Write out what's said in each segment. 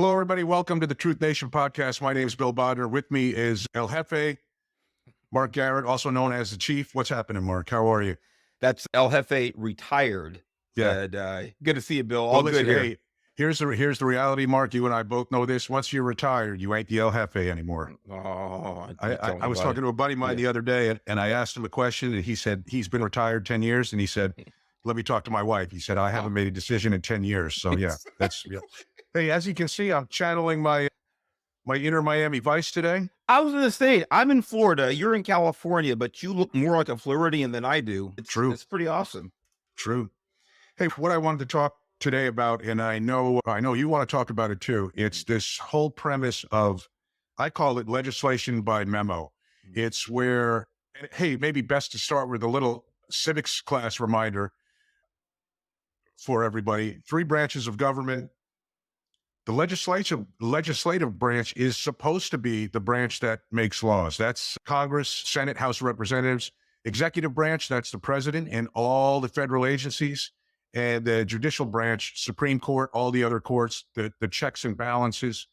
Hello, everybody. Welcome to the Truth Nation podcast. My name is Bill Bodner. With me is El Jefe, Mark Garrett, also known as the Chief. What's happening, Mark? How are you? That's El Jefe retired. Yeah. And, good to see you, Bill. All listen, good here. Hey, here's the reality, Mark. You and I both know this. Once you're retired, you ain't the El Jefe anymore. Oh, I was talking to a buddy of mine the other day, and I asked him a question, and he said he's been retired 10 years, and he said, let me talk to my wife. He said, I haven't made a decision in 10 years. So yeah, that's real. Hey, as you can see, I'm channeling my inner Miami Vice today. I was going to say, I'm in Florida. You're in California, but you look more like a Floridian than I do. True. It's pretty awesome. True. Hey, what I wanted to talk today about, and I know you want to talk about it too. It's this whole premise of, I call it legislation by memo. It's where, and hey, maybe best to start with a little civics class reminder for everybody. 3 branches of government. The legislative branch is supposed to be the branch that makes laws. That's Congress, Senate, House of Representatives. Executive branch, that's the president and all the federal agencies. And the judicial branch, Supreme Court, all the other courts, the checks and balances.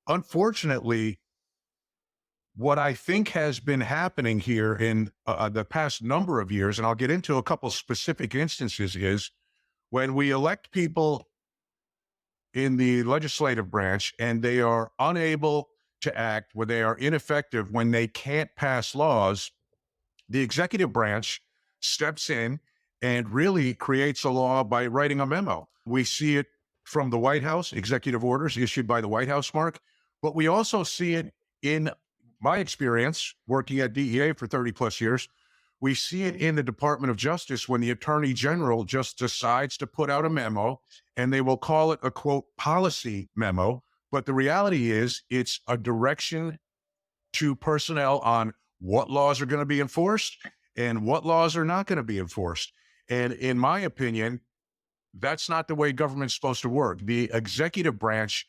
Unfortunately, what I think has been happening here in the past number of years, and I'll get into a couple specific instances, is when we elect people in the legislative branch and they are unable to act, when they are ineffective, when they can't pass laws, the executive branch steps in and really creates a law by writing a memo. We see it from the White House, executive orders issued by the White House, Mark, but we also see it in my experience working at DEA for 30 plus years. We see it in the Department of Justice when the Attorney General just decides to put out a memo, and they will call it a, quote, policy memo. But the reality is it's a direction to personnel on what laws are going to be enforced and what laws are not going to be enforced. And in my opinion, that's not the way government's supposed to work. The executive branch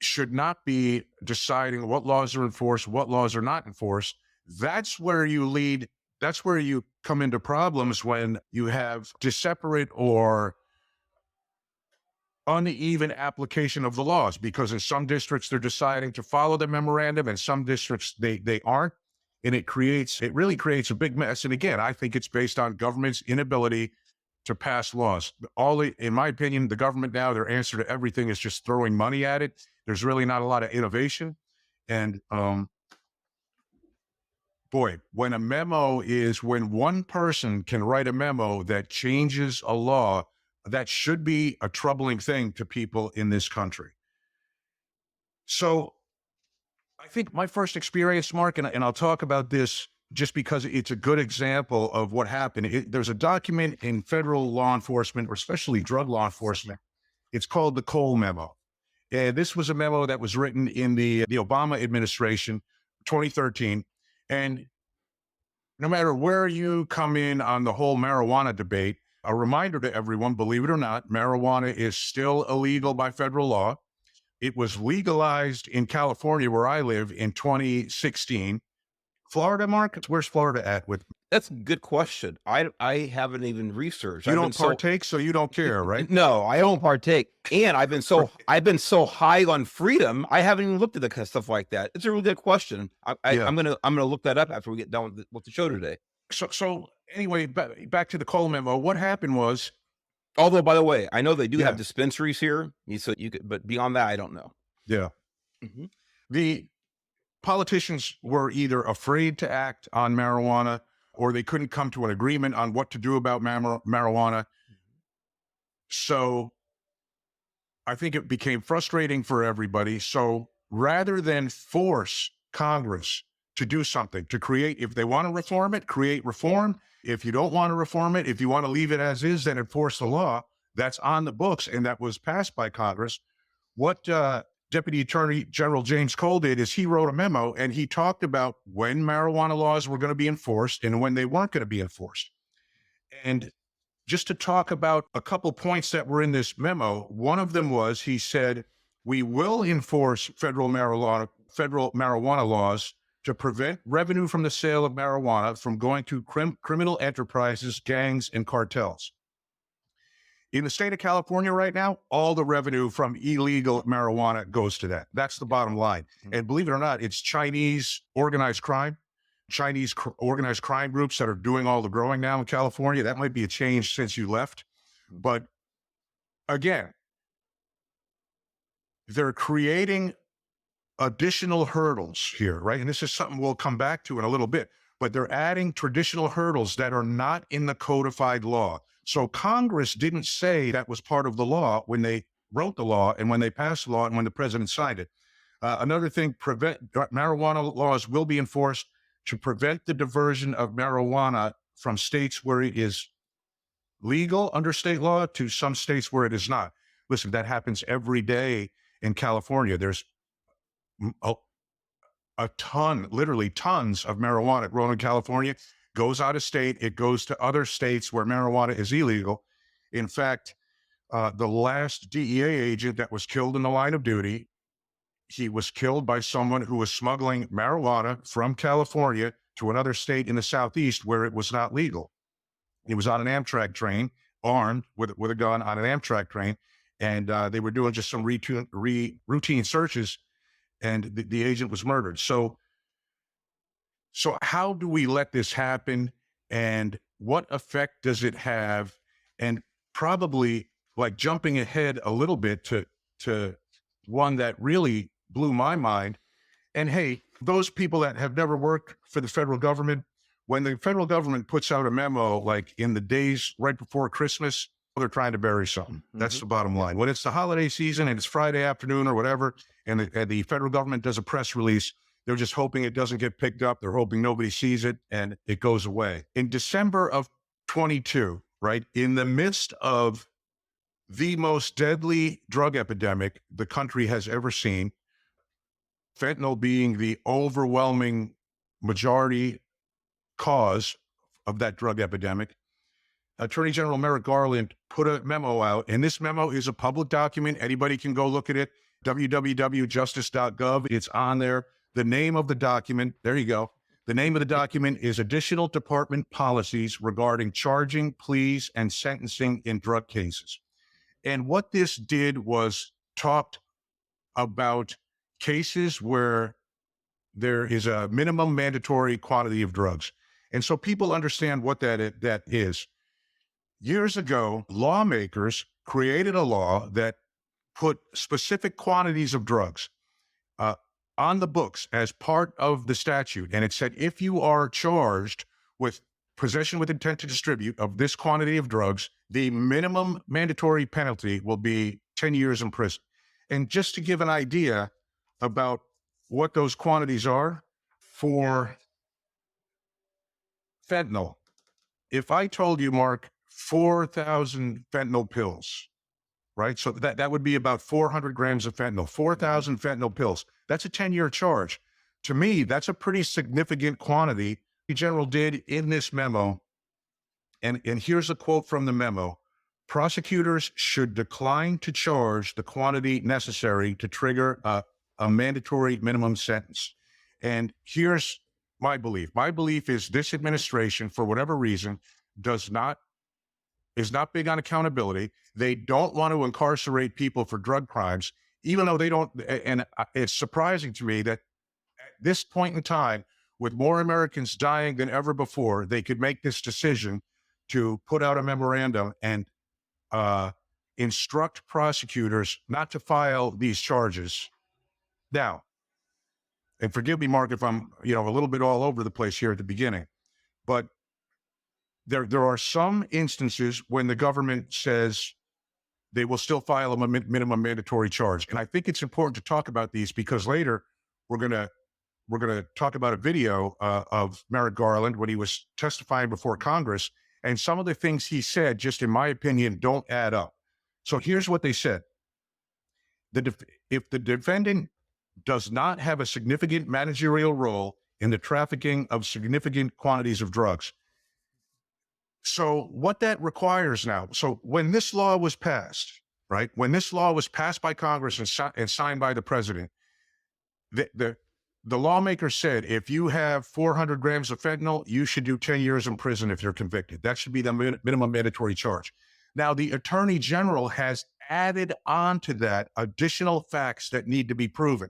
should not be deciding what laws are enforced, what laws are not enforced. That's where you come into problems when you have disseparate or uneven application of the laws, because in some districts they're deciding to follow the memorandum, and some districts they aren't. And it really creates a big mess. And again, I think it's based on government's inability to pass laws. In my opinion, the government now, their answer to everything is just throwing money at it. There's really not a lot of innovation. And boy, when one person can write a memo that changes a law, that should be a troubling thing to people in this country. So I think my first experience, Mark, and I'll talk about this just because it's a good example of what happened. There's a document in federal law enforcement, or especially drug law enforcement. It's called the Cole Memo. And this was a memo that was written in the Obama administration, 2013. And no matter where you come in on the whole marijuana debate, a reminder to everyone, believe it or not, marijuana is still illegal by federal law. It was legalized in California, where I live, in 2016. Florida, Mark, where's Florida at with? That's a good question. I haven't even researched. You don't partake, so you don't care, right? No, I don't partake. And I've been so high on freedom, I haven't even looked at the stuff like that. It's a really good question. I'm gonna look that up after we get done with the show today. So anyway, back to the Cole Memo. What happened was, although, by the way, I know they do have dispensaries here, so you could, but beyond that, I don't know. Yeah. Mm-hmm. The politicians were either afraid to act on marijuana, or they couldn't come to an agreement on what to do about marijuana. So I think it became frustrating for everybody. So rather than force Congress to do something, to create, if they want to reform it, create reform. If you don't want to reform it, if you want to leave it as is, then enforce the law that's on the books and that was passed by Congress. What Deputy Attorney General James Cole did is he wrote a memo, and he talked about when marijuana laws were going to be enforced and when they weren't going to be enforced. And just to talk about a couple points that were in this memo, one of them was, he said, we will enforce federal marijuana laws to prevent revenue from the sale of marijuana from going to criminal enterprises, gangs, and cartels. In the state of California right now, all the revenue from illegal marijuana goes to that. That's the bottom line. And believe it or not, it's Chinese organized crime groups that are doing all the growing now in California. That might be a change since you left. But again, they're creating additional hurdles here, right? And this is something we'll come back to in a little bit, but they're adding traditional hurdles that are not in the codified law. So Congress didn't say that was part of the law when they wrote the law and when they passed the law and when the president signed it. Another thing, marijuana laws will be enforced to prevent the diversion of marijuana from states where it is legal under state law to some states where it is not. Listen, that happens every day in California. There's a ton, literally tons of marijuana grown in California, goes out of state. It goes to other states where marijuana is illegal. In fact, the last DEA agent that was killed in the line of duty, he was killed by someone who was smuggling marijuana from California to another state in the Southeast where it was not legal. He was on an Amtrak train, armed with a gun on an Amtrak train, and they were doing just some routine searches, and the agent was murdered. So how do we let this happen, and what effect does it have? And probably, like, jumping ahead a little bit to one that really blew my mind. And hey, those people that have never worked for the federal government, when the federal government puts out a memo, like in the days right before Christmas, they're trying to bury something. That's the bottom line. When it's the holiday season and it's Friday afternoon or whatever, and the federal government does a press release, they're just hoping it doesn't get picked up. They're hoping nobody sees it and it goes away. In December of 22, right, in the midst of the most deadly drug epidemic the country has ever seen, fentanyl being the overwhelming majority cause of that drug epidemic, Attorney General Merrick Garland put a memo out, and this memo is a public document. Anybody can go look at it, www.justice.gov. It's on there. The name of the document, there you go. The name of the document is Additional Department Policies Regarding Charging, Pleas, and Sentencing in Drug Cases. And what this did was talked about cases where there is a minimum mandatory quantity of drugs. And so people understand what that is. Years ago, lawmakers created a law that put specific quantities of drugs on the books as part of the statute. And it said, if you are charged with possession with intent to distribute of this quantity of drugs, the minimum mandatory penalty will be 10 years in prison. And just to give an idea about what those quantities are, for fentanyl, if I told you, Mark, 4,000 fentanyl pills, right? So that would be about 400 grams of fentanyl, 4,000 fentanyl pills. That's a 10-year charge. To me, that's a pretty significant quantity. The general did in this memo, and here's a quote from the memo: prosecutors should decline to charge the quantity necessary to trigger a mandatory minimum sentence. And here's my belief. My belief is this administration, for whatever reason, is not big on accountability. They don't want to incarcerate people for drug crimes, even though they don't. And it's surprising to me that at this point in time, with more Americans dying than ever before, they could make this decision to put out a memorandum and instruct prosecutors not to file these charges. Now, and forgive me, Mark, if I'm a little bit all over the place here at the beginning, but there are some instances when the government says they will still file a minimum mandatory charge. And I think it's important to talk about these because later we're going to talk about a video of Merrick Garland when he was testifying before Congress. And some of the things he said, just in my opinion, don't add up. So here's what they said. If the defendant does not have a significant managerial role in the trafficking of significant quantities of drugs. So what that requires now, so when this law was passed, right, when this law was passed by Congress and signed by the president, the lawmaker said, if you have 400 grams of fentanyl, you should do 10 years in prison if you're convicted. That should be the minimum mandatory charge. Now, the Attorney General has added on to that additional facts that need to be proven.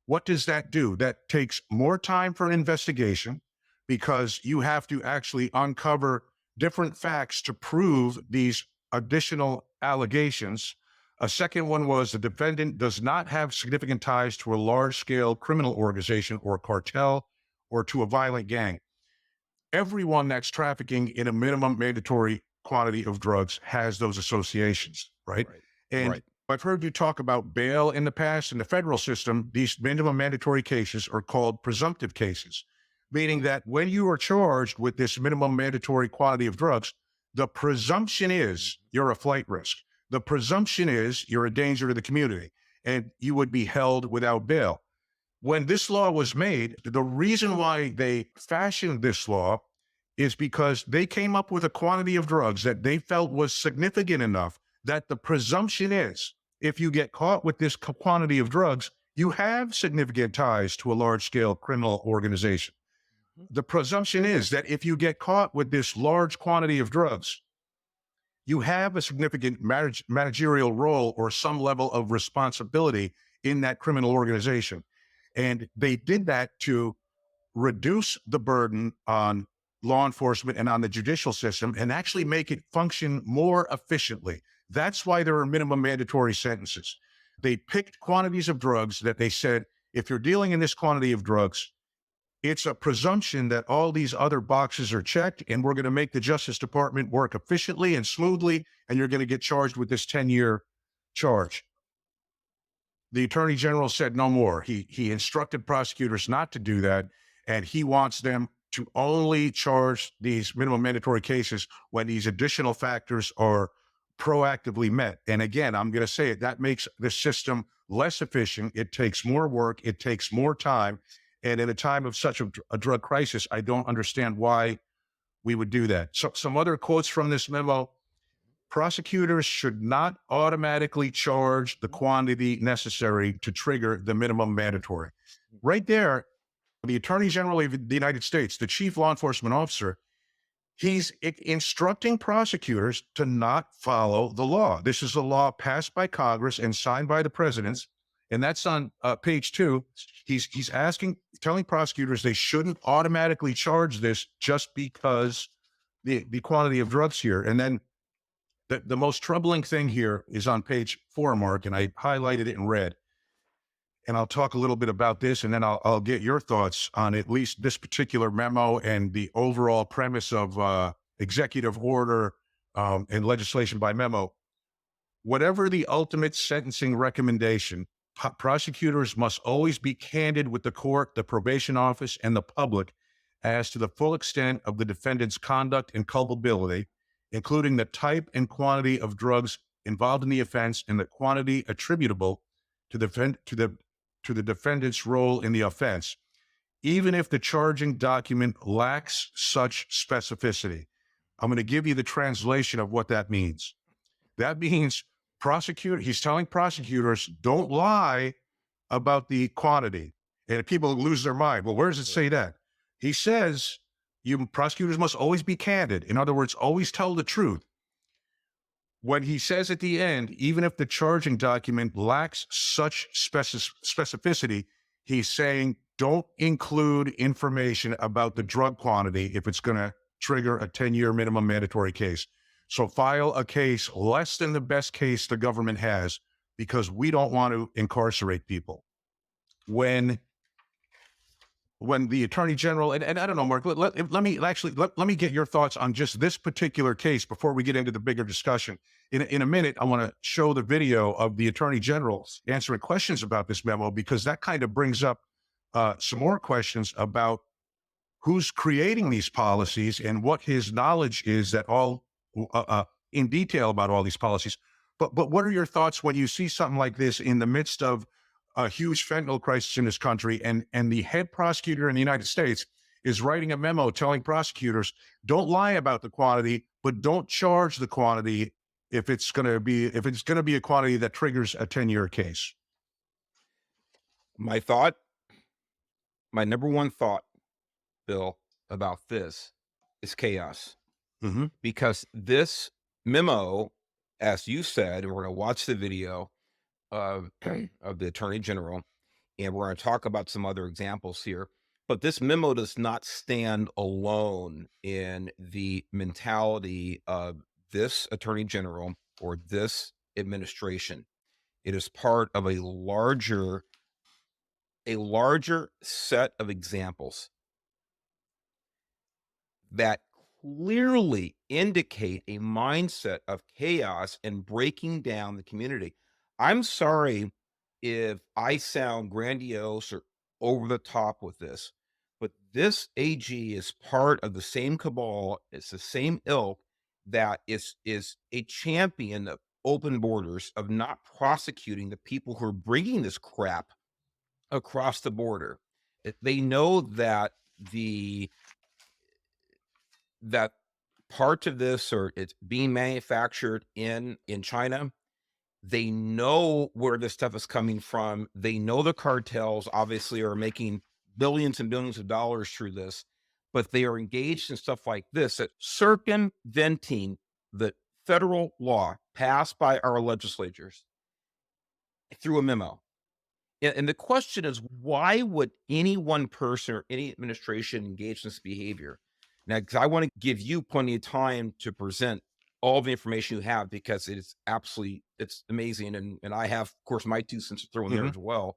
What does that do? That takes more time for an investigation because you have to actually uncover different facts to prove these additional allegations. A second one was the defendant does not have significant ties to a large scale criminal organization or cartel or to a violent gang. Everyone that's trafficking in a minimum mandatory quantity of drugs has those associations, right? Right. And Right. I've heard you talk about bail in the past. In the federal system, these minimum mandatory cases are called presumptive cases, meaning that when you are charged with this minimum mandatory quantity of drugs, the presumption is you're a flight risk. The presumption is you're a danger to the community and you would be held without bail. When this law was made, the reason why they fashioned this law is because they came up with a quantity of drugs that they felt was significant enough that the presumption is if you get caught with this quantity of drugs, you have significant ties to a large scale criminal organization. The presumption is that if you get caught with this large quantity of drugs, you have a significant managerial role or some level of responsibility in that criminal organization. And they did that to reduce the burden on law enforcement and on the judicial system and actually make it function more efficiently. That's why there are minimum mandatory sentences. They picked quantities of drugs that they said, if you're dealing in this quantity of drugs, it's a presumption that all these other boxes are checked and we're going to make the Justice Department work efficiently and smoothly, and you're going to get charged with this 10-year charge. The Attorney General said no more. He instructed prosecutors not to do that, and he wants them to only charge these minimum mandatory cases when these additional factors are proactively met. And again, I'm going to say it, that makes the system less efficient. It takes more work. It takes more time. And in a time of such a drug crisis, I don't understand why we would do that. So some other quotes from this memo: prosecutors should not automatically charge the quantity necessary to trigger the minimum mandatory. Right there, the Attorney General of the United States, the chief law enforcement officer, he's instructing prosecutors to not follow the law. This is a law passed by Congress and signed by the presidents, and that's on page 2. He's telling prosecutors they shouldn't automatically charge this just because the quantity of drugs here. And then the most troubling thing here is on page 4, Mark, and I highlighted it in red. And I'll talk a little bit about this, and then I'll get your thoughts on at least this particular memo and the overall premise of executive order and legislation by memo. Whatever the ultimate sentencing recommendation, prosecutors must always be candid with the court, the probation office, and the public as to the full extent of the defendant's conduct and culpability, including the type and quantity of drugs involved in the offense and the quantity attributable to the defendant's role in the offense, even if the charging document lacks such specificity. I'm going to give you the translation of what that means. That means he's telling prosecutors, don't lie about the quantity. And people lose their mind. Well, where does it say that? He says prosecutors must always be candid. In other words, always tell the truth. When he says at the end, even if the charging document lacks such specificity, he's saying don't include information about the drug quantity if it's going to trigger a 10-year minimum mandatory case. So file a case less than the best case the government has, because we don't want to incarcerate people. When the Attorney General, and I don't know, Mark, let me get your thoughts on just this particular case before we get into the bigger discussion. In a minute, I want to show the video of the Attorney General answering questions about this memo, because that kind of brings up some more questions about who's creating these policies and what his knowledge is in detail about all these policies. But what are your thoughts when you see something like this in the midst of a huge fentanyl crisis in this country, and the head prosecutor in the United States is writing a memo telling prosecutors, don't lie about the quantity, but don't charge the quantity if it's going to be a quantity that triggers a 10-year case? My number one thought, Bill, about this is chaos. Mm-hmm. Because this Memo, as you said, we're going to watch the video of, of the Attorney General, and we're going to talk about some other examples here. But this memo does not stand alone in the mentality of this Attorney General or this administration. It is part of a larger set of examples that clearly indicate a mindset of chaos and breaking down the community. I'm sorry if I sound grandiose or over the top with this, but this AG is part of the same cabal. It's the same ilk that is a champion of open borders, of not prosecuting the people who are bringing this crap across the border. They know that that part of this, or it's being manufactured in China. They know where this stuff is coming from. They know the cartels obviously are making billions and billions of dollars through this, but they are engaged in stuff like this, that circumventing the federal law passed by our legislatures through a memo. And the question is, why would any one person or any administration engage in this behavior? Now, because I want to give you plenty of time to present all the information you have, because it's amazing. And I have, of course, my 2 cents to throw in there as well.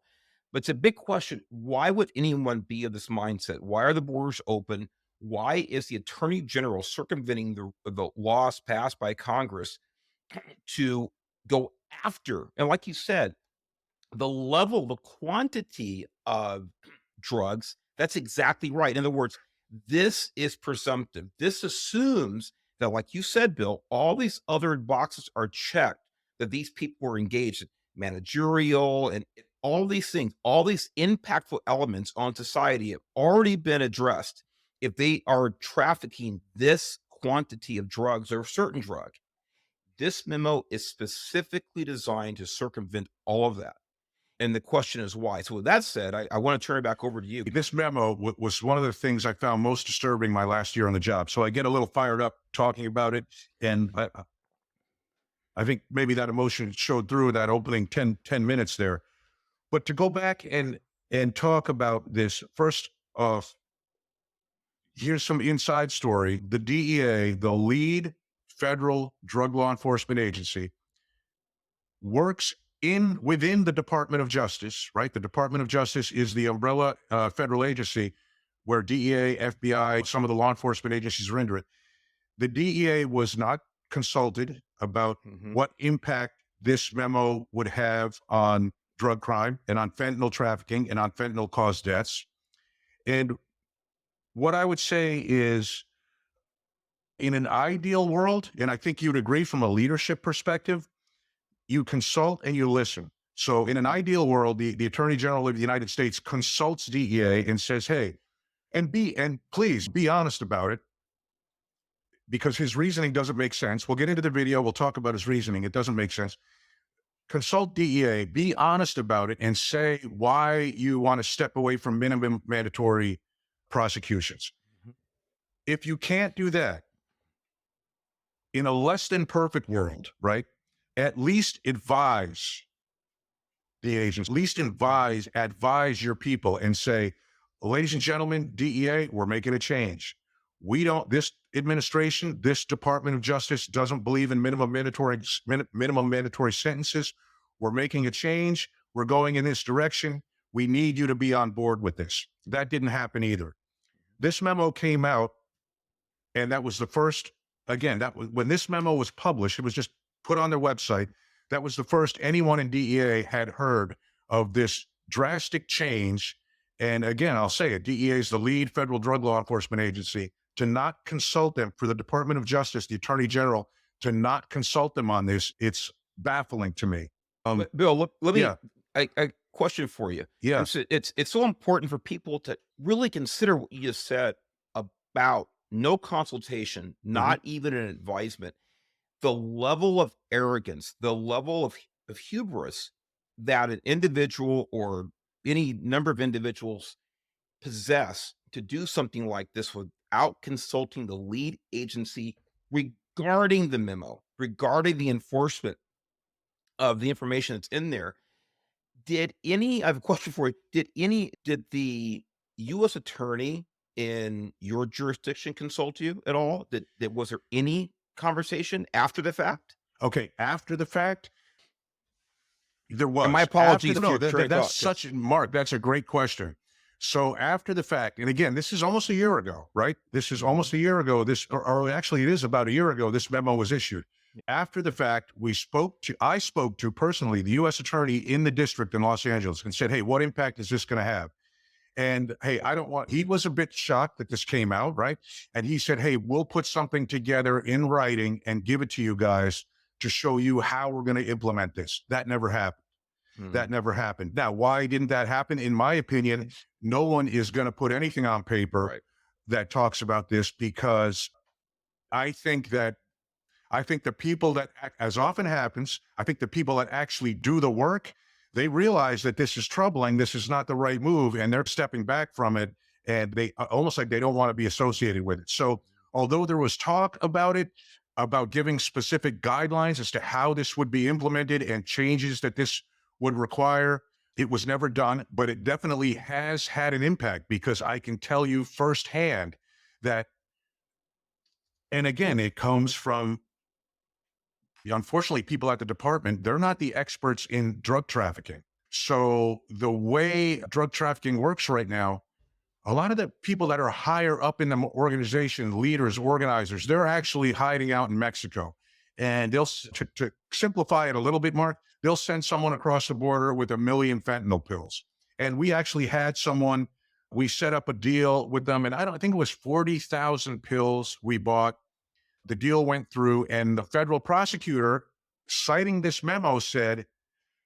But it's a big question. Why would anyone be of this mindset? Why are the borders open? Why is the Attorney General circumventing the laws passed by Congress to go after? And like you said, the level, the quantity of drugs, that's exactly right. In other words, this is presumptive. This assumes that, like you said, Bill, all these other boxes are checked, that these people were engaged in managerial and all these things, all these impactful elements on society have already been addressed if they are trafficking this quantity of drugs or a certain drug. This memo is specifically designed to circumvent all of that. And the question is why. So with that said, I want to turn it back over to you. This memo was one of the things I found most disturbing my last year on the job. So I get a little fired up talking about it. And I think maybe that emotion showed through that opening 10 minutes there. But to go back and talk about this, first off, here's some inside story. The DEA, the lead federal drug law enforcement agency, works within the Department of Justice, right? The Department of Justice is the umbrella federal agency where DEA, FBI, some of the law enforcement agencies are under it. The DEA was not consulted about what impact this memo would have on drug crime and on fentanyl trafficking and on fentanyl caused deaths. And what I would say is, in an ideal world, and I think you'd agree from a leadership perspective, you consult and you listen. So in an ideal world, the Attorney General of the United States consults DEA and says, hey, and please be honest about it, because his reasoning doesn't make sense. We'll get into the video. We'll talk about his reasoning. It doesn't make sense. Consult DEA, be honest about it, and say why you want to step away from minimum mandatory prosecutions. If you can't do that, in a less than perfect world, right, at least advise the agents, at least advise your people and say, ladies and gentlemen, DEA, we're making a change. This administration, this Department of Justice doesn't believe in minimum mandatory sentences. We're making a change. We're going in this direction. We need you to be on board with this. That didn't happen either. This memo came out, and that was the first, again, when this memo was published, it was just put on their website. That was the first anyone in DEA had heard of this drastic change. And again, I'll say it, DEA is the lead federal drug law enforcement agency. To not consult them, for the Department of Justice, the Attorney General, to not consult them on this, it's baffling to me. Bill, let me, a question for you. Yeah. It's so important for people to really consider what you just said about no consultation, not even an advisement. The level of arrogance, the level of hubris that an individual or any number of individuals possess to do something like this without consulting the lead agency, regarding the memo, regarding the enforcement of the information that's in there, I have a question for you. Did the U.S. attorney in your jurisdiction consult you at all? Was there any conversation after the fact? Okay, after the fact, there And my was. apologies to No, your train of that's thought, 'cause such Mark. That's a great question. So after the fact, and again, this is almost a year ago, right? This is almost a year ago. Or actually, it is about a year ago. This memo was issued. After the fact, I spoke to personally the U.S. attorney in the district in Los Angeles and said, "Hey, what impact is this going to have?" And hey, he was a bit shocked that this came out, right? And he said, "Hey, we'll put something together in writing and give it to you guys to show you how we're going to implement this." That never happened. That Mhm. never happened. Now, why didn't that happen? In my opinion, no one is going to put anything on paper Right. that talks about this, because I think that I think the people that, as often happens, I think the people that actually do the work, they realize that this is troubling. This is not the right move, and they're stepping back from it. And they almost like they don't want to be associated with it. So, although there was talk about it, about giving specific guidelines as to how this would be implemented and changes that this would require, it was never done. But it definitely has had an impact, because I can tell you firsthand that, and again, it comes from, unfortunately, people at the department, they're not the experts in drug trafficking. So the way drug trafficking works right now, a lot of the people that are higher up in the organization, leaders, organizers, they're actually hiding out in Mexico. And to simplify it a little bit, Mark, they'll send someone across the border with 1 million fentanyl pills. And we actually had someone, we set up a deal with them, and I think it was 40,000 pills we bought. The deal went through, and the federal prosecutor, citing this memo, said,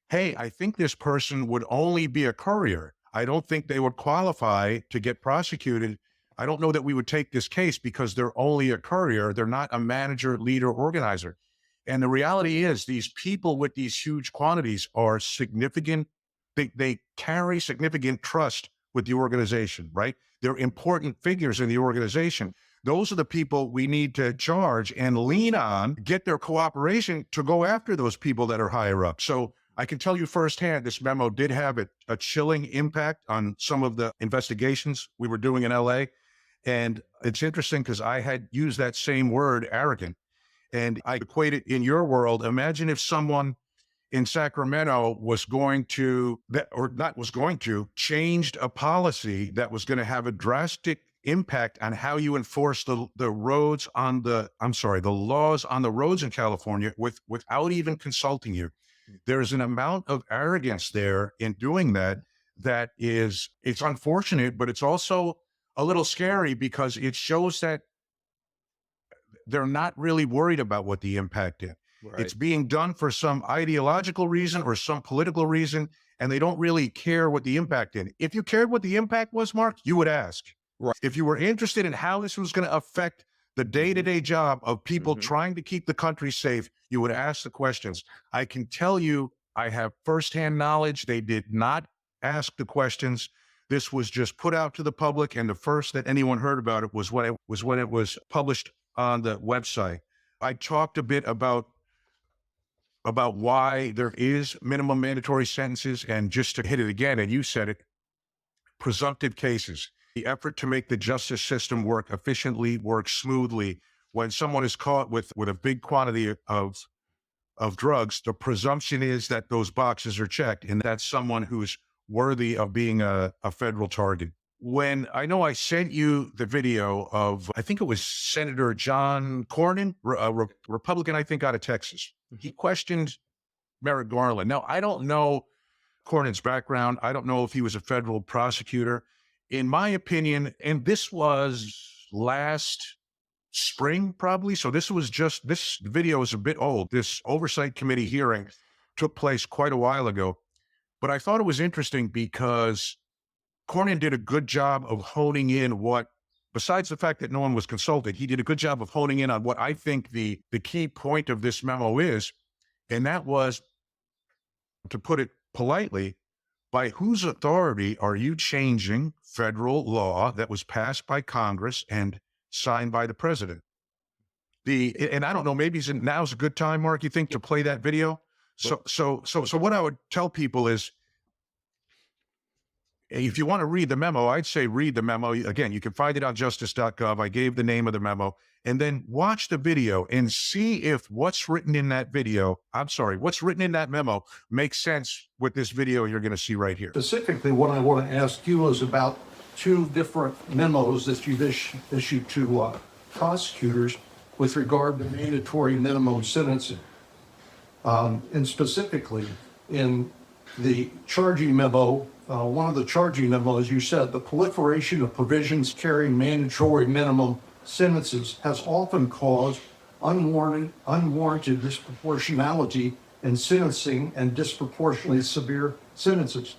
"Hey, I think this person would only be a courier. I don't think they would qualify to get prosecuted. I don't know that we would take this case because they're only a courier. They're not a manager, leader, organizer." And the reality is, these people with these huge quantities are significant. They carry significant trust with the organization, right? They're important figures in the organization. Those are the people we need to charge and lean on, get their cooperation to go after those people that are higher up. So I can tell you firsthand, this memo did have a chilling impact on some of the investigations we were doing in LA. And it's interesting because I had used that same word, arrogant, and I equate it in your world. Imagine if someone in Sacramento was going to, or not was going to, changed a policy that was going to have a drastic impact on how you enforce the roads on the, I'm sorry, the laws on the roads in California without even consulting you. There's an amount of arrogance there in doing that, it's unfortunate, but it's also a little scary, because it shows that they're not really worried about what the impact is. Right. It's being done for some ideological reason or some political reason, and they don't really care what the impact is. If you cared what the impact was, Mark, you would ask. Right. If you were interested in how this was going to affect the day-to-day job of people trying to keep the country safe, you would ask the questions. I can tell you, I have firsthand knowledge. They did not ask the questions. This was just put out to the public, and the first that anyone heard about it was when it was published on the website. I talked a bit about why there is minimum mandatory sentences, and just to hit it again, and you said it, presumptive cases, the effort to make the justice system work efficiently, work smoothly. When someone is caught with a big quantity of drugs, the presumption is that those boxes are checked, and that's someone who's worthy of being a federal target. When I know I sent you the video of, I think it was Senator John Cornyn, a Republican, I think, out of Texas. He questioned Merrick Garland. Now, I don't know Cornyn's background. I don't know if he was a federal prosecutor. In my opinion, and this was last spring, probably. So this video is a bit old. This oversight committee hearing took place quite a while ago. But I thought it was interesting because Cornyn did a good job of honing in besides the fact that no one was consulted, he did a good job of honing in on what I think the key point of this memo is. And that was, to put it politely, by whose authority are you changing federal law that was passed by Congress and signed by the president? and I don't know, maybe now's a good time, Mark, you think, to play that video? So what I would tell people is, if you want to read the memo, I'd say read the memo. Again, you can find it on justice.gov. I gave the name of the memo. And then watch the video and see if what's written in that memo makes sense with this video you're going to see right here. Specifically, what I want to ask you is about two different memos that you've issued to prosecutors with regard to mandatory minimum sentencing. And specifically, in the charging memo, one of the charging memos, you said the proliferation of provisions carrying mandatory minimum sentences has often caused unwarranted disproportionality in sentencing and disproportionately severe sentences.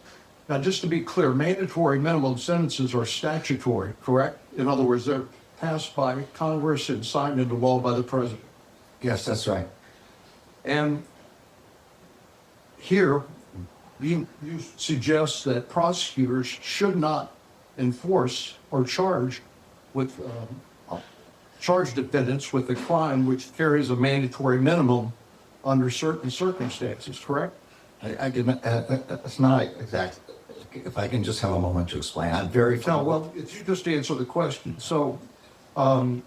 Now, just to be clear, mandatory minimum sentences are statutory, correct? In other words, they're passed by Congress and signed into law by the president. Yes, that's right. And here, you suggest that prosecutors should not enforce or charge defendants with a crime which carries a mandatory minimum under certain circumstances, correct? That's not exactly. If I can just have a moment to explain, I'm very No, well, if you just answer the question. So, the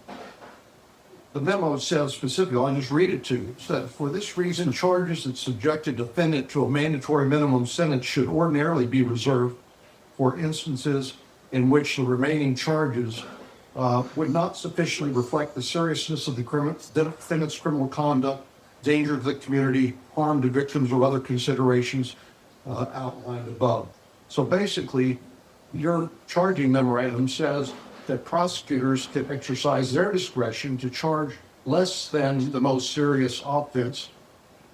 memo says specifically, I'll just read it to you. It said, for this reason, charges that subject a defendant to a mandatory minimum sentence should ordinarily be reserved for instances in which the remaining charges would not sufficiently reflect the seriousness of the defendant's criminal conduct, danger to the community, harm to victims, or other considerations outlined above. So basically, your charging memorandum says that prosecutors can exercise their discretion to charge less than the most serious offense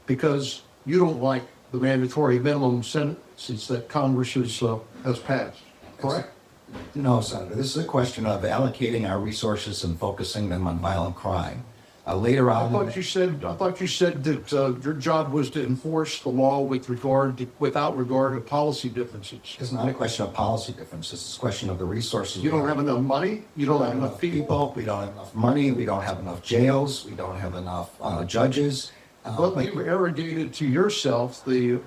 because you don't like the mandatory minimum sentences that Congress has passed, correct? No, Senator. This is a question of allocating our resources and focusing them on violent crime. Later on, I thought you said that your job was to enforce the law without regard to policy differences. it's not a question of policy differences. It's a question of the resources. You don't have enough money. You don't have enough people. We don't have enough money. We don't have enough jails. We don't have enough judges. Well, you arrogated to yourself the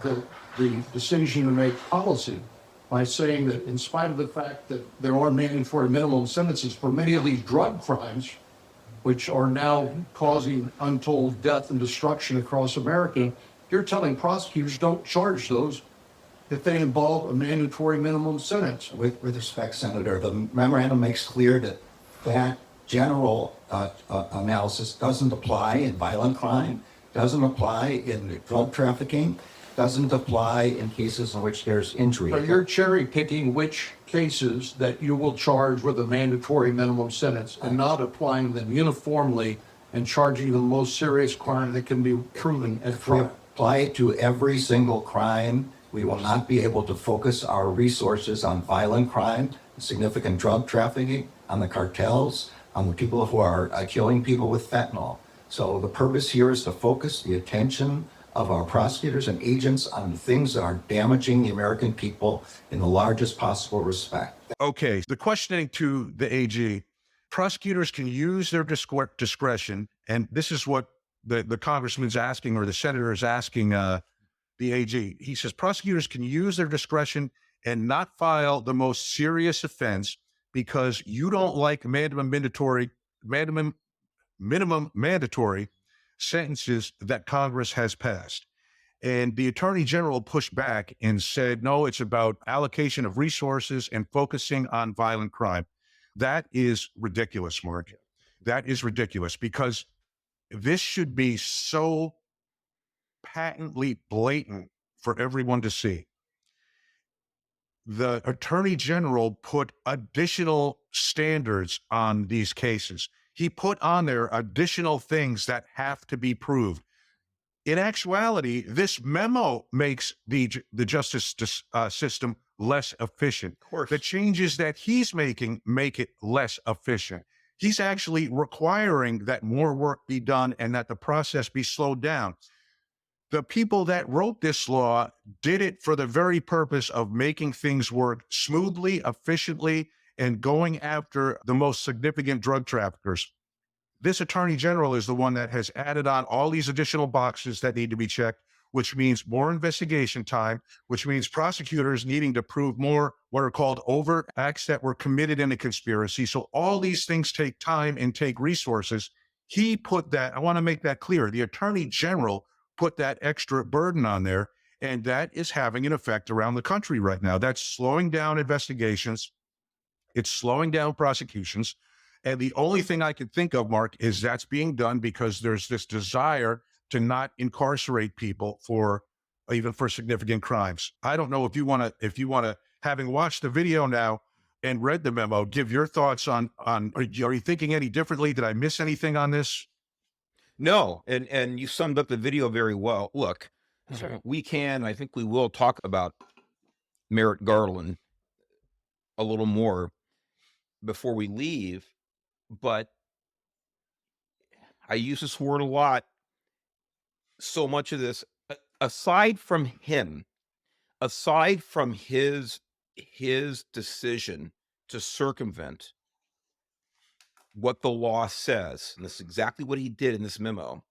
decision to make policy by saying that in spite of the fact that there are mandatory minimum sentences for many of these drug crimes, which are now causing untold death and destruction across America, you're telling prosecutors don't charge those if they involve a mandatory minimum sentence. With respect, Senator, the memorandum makes clear that that general analysis doesn't apply in violent crime, doesn't apply in drug trafficking, doesn't apply in cases in which there's injury. So you're cherry picking which cases that you will charge with a mandatory minimum sentence and not applying them uniformly and charging the most serious crime that can be proven as If we crime. apply it to every single crime, we will not be able to focus our resources on violent crime, significant drug trafficking, on the cartels, on the people who are killing people with fentanyl. So the purpose here is to focus the attention of our prosecutors and agents on the things that are damaging the American people in the largest possible respect. Okay, the questioning to the AG, prosecutors can use their discretion, and this is what the congressman's asking, or the senator is asking the AG. He says prosecutors can use their discretion and not file the most serious offense because you don't like minimum mandatory sentences that Congress has passed. And the Attorney General pushed back and said, no, it's about allocation of resources and focusing on violent crime. That is ridiculous, Mark. That is ridiculous, because this should be so patently blatant for everyone to see. The Attorney General put additional standards on these cases. He put on there additional things that have to be proved. In actuality, this memo makes the justice system less efficient. Of course. The changes that he's making make it less efficient. He's actually requiring that more work be done and that the process be slowed down. The people that wrote this law did it for the very purpose of making things work smoothly, efficiently, and going after the most significant drug traffickers. This attorney general is the one that has added on all these additional boxes that need to be checked, which means more investigation time, which means prosecutors needing to prove more what are called overt acts that were committed in a conspiracy. So all these things take time and take resources. He put that, I want to make that clear. The attorney general put that extra burden on there, and that is having an effect around the country right now. That's slowing down investigations. It's slowing down prosecutions. And the only thing I can think of, Mark, is that's being done because there's this desire to not incarcerate people for even for significant crimes. I don't know if you want to, having watched the video now and read the memo, give your thoughts on, are you thinking any differently? Did I miss anything on this? No, and you summed up the video very well. Look, I think we will talk about Merrick Garland a little more before we leave, but I use this word a lot. So much of this, aside from him, aside from his decision to circumvent what the law says, and this is exactly what he did in this memo,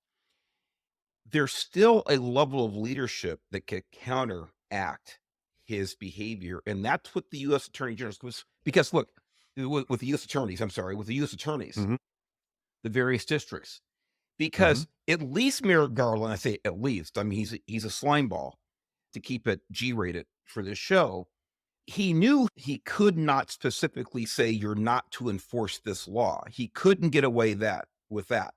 there's still a level of leadership that can counteract his behavior. And that's what the U.S. Attorney General was, because look, with the U.S. attorneys, with the U.S. attorneys, the various districts, because at least Merrick Garland, I say at least, I mean, he's a slime ball, to keep it G-rated for this show. He knew he could not specifically say you're not to enforce this law. He couldn't get away with that.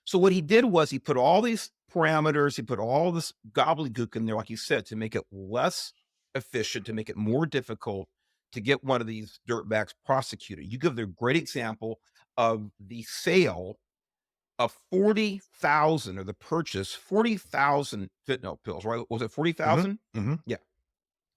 So what he did was he put all these parameters, he put all this gobbledygook in there, like you said, to make it less efficient, to make it more difficult to get one of these dirtbags prosecuted. You give the great example of the sale of 40,000 or the purchase 40,000 fentanyl pills, right? Was it 40,000? Yeah.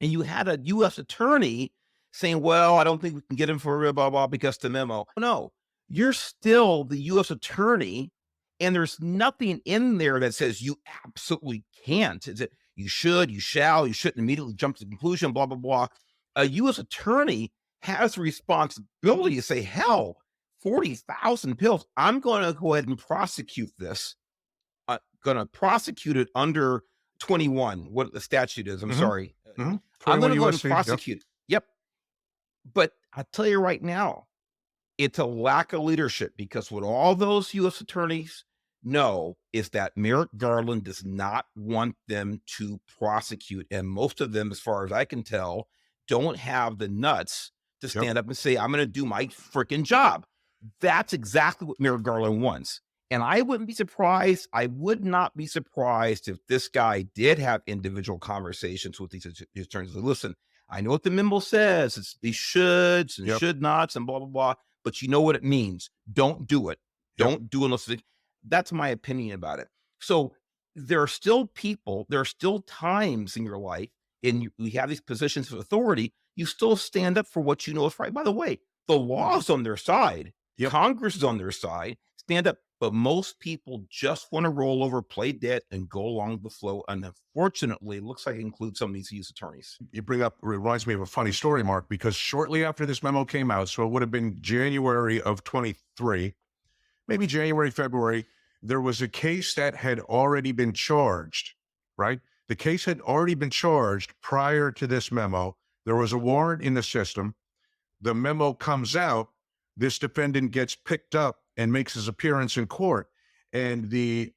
And you had a U.S. attorney saying, well, I don't think we can get him for blah, blah, blah, because the memo. No, you're still the U.S. attorney, and there's nothing in there that says you absolutely can't. Is it you should, you shall, you shouldn't immediately jump to the conclusion, blah, blah, blah. A U.S. attorney has the responsibility to say, hell, 40,000 pills. I'm going to go ahead and prosecute this. Going to prosecute it under 21, what the statute is. I'm sorry. I'm going to go ahead and prosecute. Yep. But I'll tell you right now, it's a lack of leadership, because what all those U.S. attorneys know is that Merrick Garland does not want them to prosecute. And most of them, as far as I can tell, don't have the nuts to stand up and say, I'm going to do my freaking job. That's exactly what Merrick Garland wants. And I wouldn't be surprised. I would not be surprised if this guy did have individual conversations with these attorneys. Listen, I know what the memo says. It's these shoulds and should nots and blah, blah, blah. But you know what it means. Don't do it. Don't do it unless that's my opinion about it. So there are still people, there are still times in your life, and we have these positions of authority, you still stand up for what you know is right. By the way, the law's on their side. Congress is on their side. Stand up. But most people just want to roll over, play dead, and go along with the flow. And unfortunately, it looks like it includes some of these U.S. attorneys. You bring up, it reminds me of a funny story, Mark, because shortly after this memo came out, so it would have been January of 23, maybe January, February, there was a case that had already been charged, right? The case had already been charged prior to this memo. There was a warrant in the system. The memo comes out. This defendant gets picked up and makes his appearance in court. And the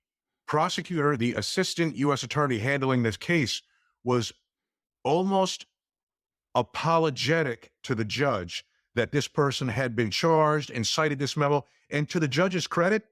prosecutor, the assistant U.S. attorney handling this case, was almost apologetic to the judge that this person had been charged and cited this memo. And to the judge's credit,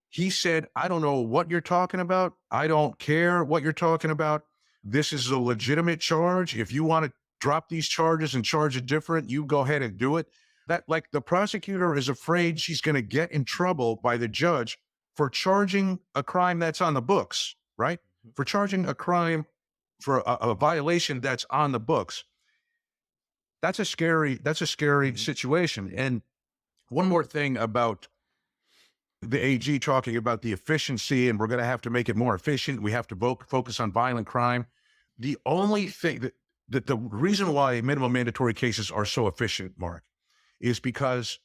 he said, I don't know what you're talking about. I don't care what you're talking about. This is a legitimate charge. If you want to drop these charges and charge it different, you go ahead and do it. That, like, the prosecutor is afraid she's going to get in trouble by the judge for charging a crime that's on the books, right? For charging a crime for a violation that's on the books. That's a scary situation. And one more thing about the AG talking about the efficiency, and we're going to have to make it more efficient. We have to focus on violent crime. The only thing that the reason why minimum mandatory cases are so efficient, Mark, is because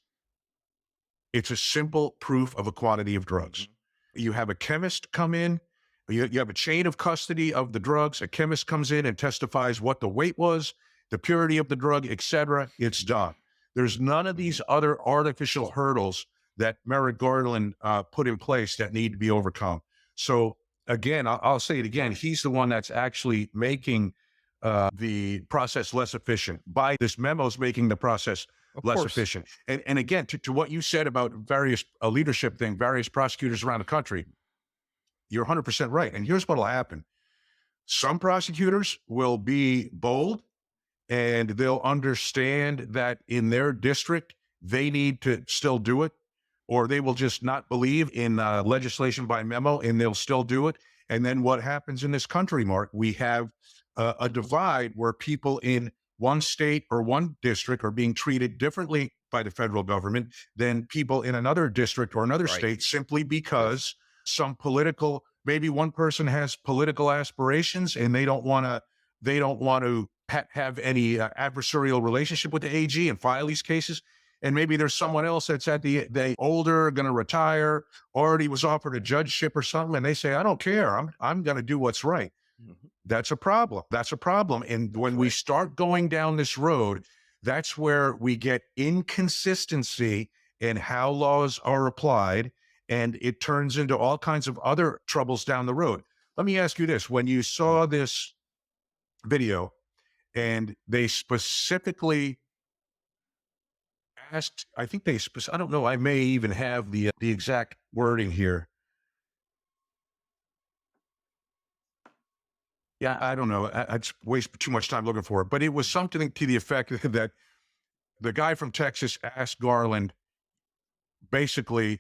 It's a simple proof of a quantity of drugs. You have a chemist come in, you have a chain of custody of the drugs. A chemist comes in and testifies what the weight was, the purity of the drug, etc. It's done. There's none of these other artificial hurdles that Merrick Garland put in place that need to be overcome. So again, I'll say it again. He's the one that's actually making the process less efficient. By this memo's making the process Of less course. efficient. And again, to what you said about various leadership thing, various prosecutors around the country, you're 100% right. And here's what will happen. Some prosecutors will be bold and they'll understand that in their district, they need to still do it, or they will just not believe in legislation by memo and they'll still do it. And then what happens in this country, Mark, we have a divide where people in one state or one district are being treated differently by the federal government than people in another district or another Right. state, simply because some political, maybe one person has political aspirations and they don't want to have any adversarial relationship with the AG and file these cases. And maybe there's someone else that's at the older, going to retire, already was offered a judgeship or something, and they say, I don't care. I'm going to do what's right. Mhm. That's a problem. That's a problem. And when we start going down this road, that's where we get inconsistency in how laws are applied, and it turns into all kinds of other troubles down the road. Let me ask you this. When you saw this video and they specifically asked, I think I don't know, I may even have the exact wording here. Yeah, I don't know. I'd waste too much time looking for it, but it was something to the effect that the guy from Texas asked Garland, basically,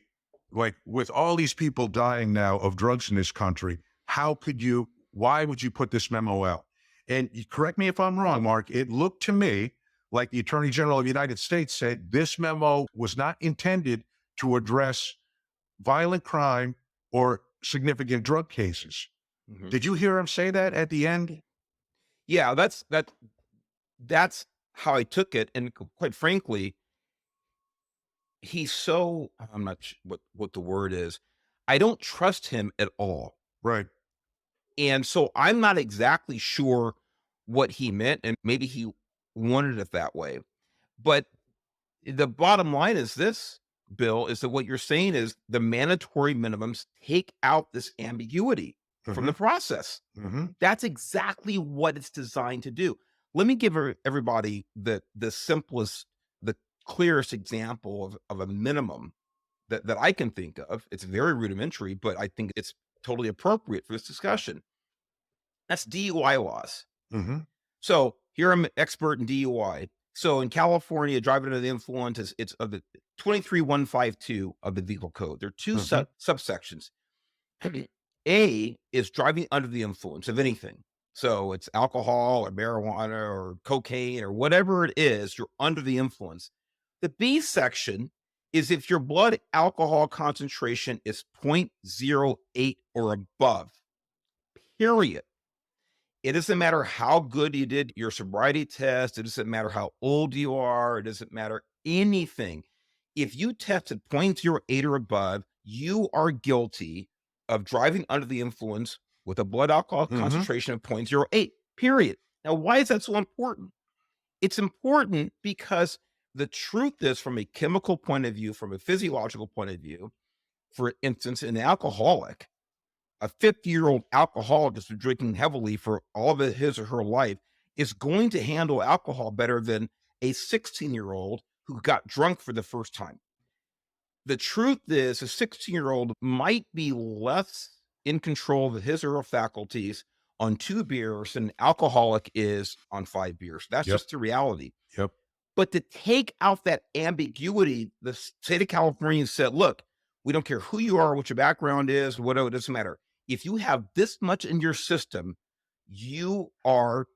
like, with all these people dying now of drugs in this country, why would you put this memo out? And correct me if I'm wrong, Mark, it looked to me like the Attorney General of the United States said this memo was not intended to address violent crime or significant drug cases. Mhm. Did you hear him say that at the end? Yeah, that's how I took it, and quite frankly, he's so I'm not what the word is. I don't trust him at all. Right. And so I'm not exactly sure what he meant, and maybe he wanted it that way. But the bottom line is this, Bill, is that what you're saying is the mandatory minimums take out this ambiguity from the process. Mm-hmm. That's exactly what it's designed to do. Let me give everybody the simplest, the clearest example of a minimum that I can think of. It's very rudimentary, but I think it's totally appropriate for this discussion. That's DUI laws. Mm-hmm. So here I'm an expert in DUI. So in California, driving under the influence it's of the 23152 of the vehicle code. There are two subsections. A is driving under the influence of anything. So it's alcohol or marijuana or cocaine or whatever it is, you're under the influence. The B section is if your blood alcohol concentration is 0.08 or above, period. It doesn't matter how good you did your sobriety test. It doesn't matter how old you are. It doesn't matter anything. If you tested 0.08 or above, you are guilty of driving under the influence with a blood alcohol concentration of 0.08, period. Now, why is that so important? It's important because the truth is, from a chemical point of view, from a physiological point of view, for instance, an alcoholic, a 50-year-old alcoholic that's been drinking heavily for all of his or her life is going to handle alcohol better than a 16-year-old who got drunk for the first time. The truth is, a 16-year-old might be less in control of his or her faculties on 2 beers than an alcoholic is on 5 beers. That's just the reality. Yep. But to take out that ambiguity, the state of California said, look, we don't care who you are, what your background is, whatever, it doesn't matter. If you have this much in your system, you are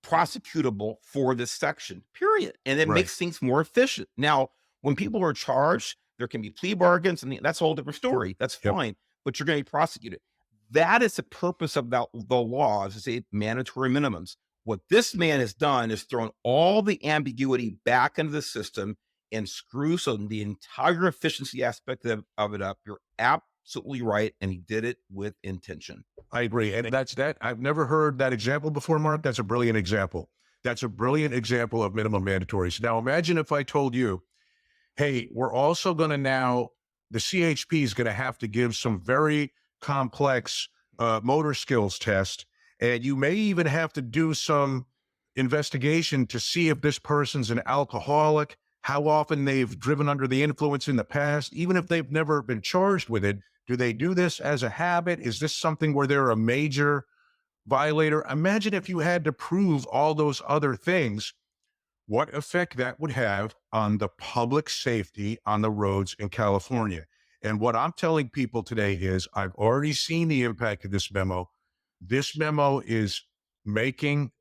prosecutable for this section, period. And it makes things more efficient. Now, when people are charged, there can be plea bargains, and that's a whole different story. That's fine, but you're going to be prosecuted. That is the purpose of the law, is to say mandatory minimums. What this man has done is thrown all the ambiguity back into the system and screw so the entire efficiency aspect of it up. You're absolutely right. And he did it with intention. I agree. And that's that. I've never heard that example before, Mark. That's a brilliant example. That's a brilliant example of minimum mandatories. Now, imagine if I told you, hey, we're also going to now, the CHP is going to have to give some very complex motor skills test. And you may even have to do some investigation to see if this person's an alcoholic, how often they've driven under the influence in the past, even if they've never been charged with it. Do they do this as a habit? Is this something where they're a major violator? Imagine if you had to prove all those other things, what effect that would have on the public safety on the roads in California. And what I'm telling people today is I've already seen the impact of this memo. This memo is making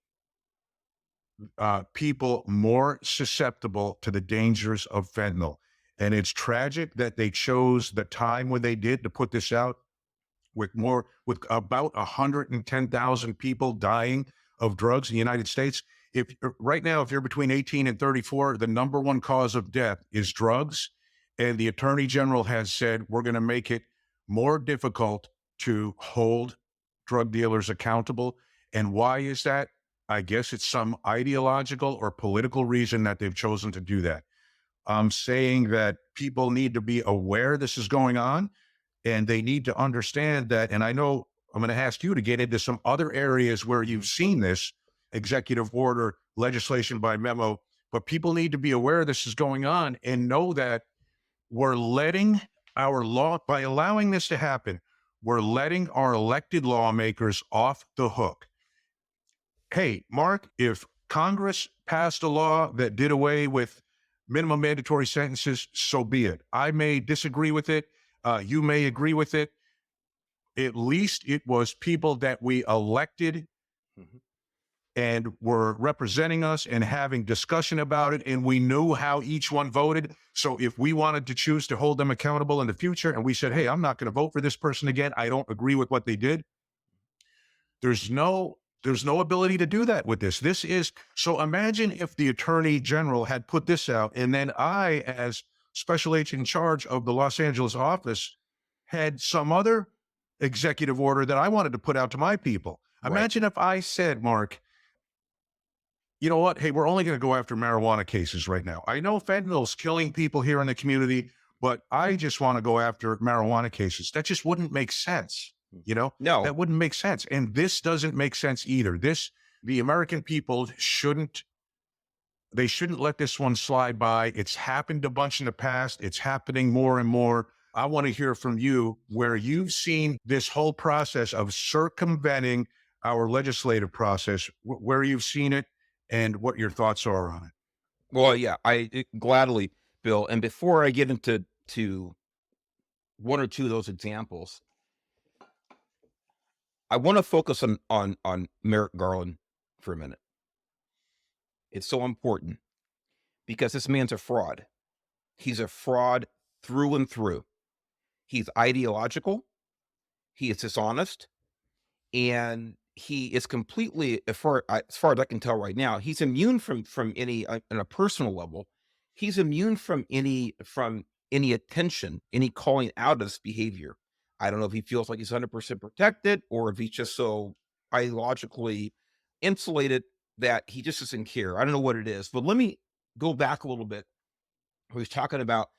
people more susceptible to the dangers of fentanyl. And it's tragic that they chose the time when they did to put this out with about 110,000 people dying of drugs in the United States. If right now, if you're between 18 and 34, the number one cause of death is drugs. And the Attorney General has said, we're going to make it more difficult to hold drug dealers accountable. And why is that? I guess it's some ideological or political reason that they've chosen to do that. I'm saying that people need to be aware this is going on, and they need to understand that. And I know I'm going to ask you to get into some other areas where you've seen this executive order, legislation by memo, but people need to be aware this is going on and know that we're letting our law, by allowing this to happen, we're letting our elected lawmakers off the hook. Hey, Mark, if Congress passed a law that did away with minimum mandatory sentences, so be it. I may disagree with it. You may agree with it. At least it was people that we elected and were representing us and having discussion about it. And we knew how each one voted. So if we wanted to choose to hold them accountable in the future and we said, hey, I'm not going to vote for this person again, I don't agree with what they did. There's no ability to do that with this. So imagine if the Attorney General had put this out and then I, as special agent in charge of the Los Angeles office, had some other executive order that I wanted to put out to my people. Right. Imagine if I said, Mark, you know what? Hey, we're only going to go after marijuana cases right now. I know fentanyl's killing people here in the community, but I just want to go after marijuana cases. That just wouldn't make sense. No. That wouldn't make sense. And this doesn't make sense either. The American people shouldn't let this one slide by. It's happened a bunch in the past. It's happening more and more. I want to hear from you where you've seen this whole process of circumventing our legislative process, where you've seen it and what your thoughts are on it. Well, yeah, gladly, Bill. And before I get into one or two of those examples, I want to focus on Merrick Garland for a minute. It's so important because this man's a fraud. He's a fraud through and through. He's ideological. He is dishonest, and he is completely, as far as I can tell right now, he's immune from any, on a personal level, he's immune from any attention, any calling out of this behavior. I don't know if he feels like he's 100% protected or if he's just so ideologically insulated that he just doesn't care. I don't know what it is, but let me go back a little bit. He's talking about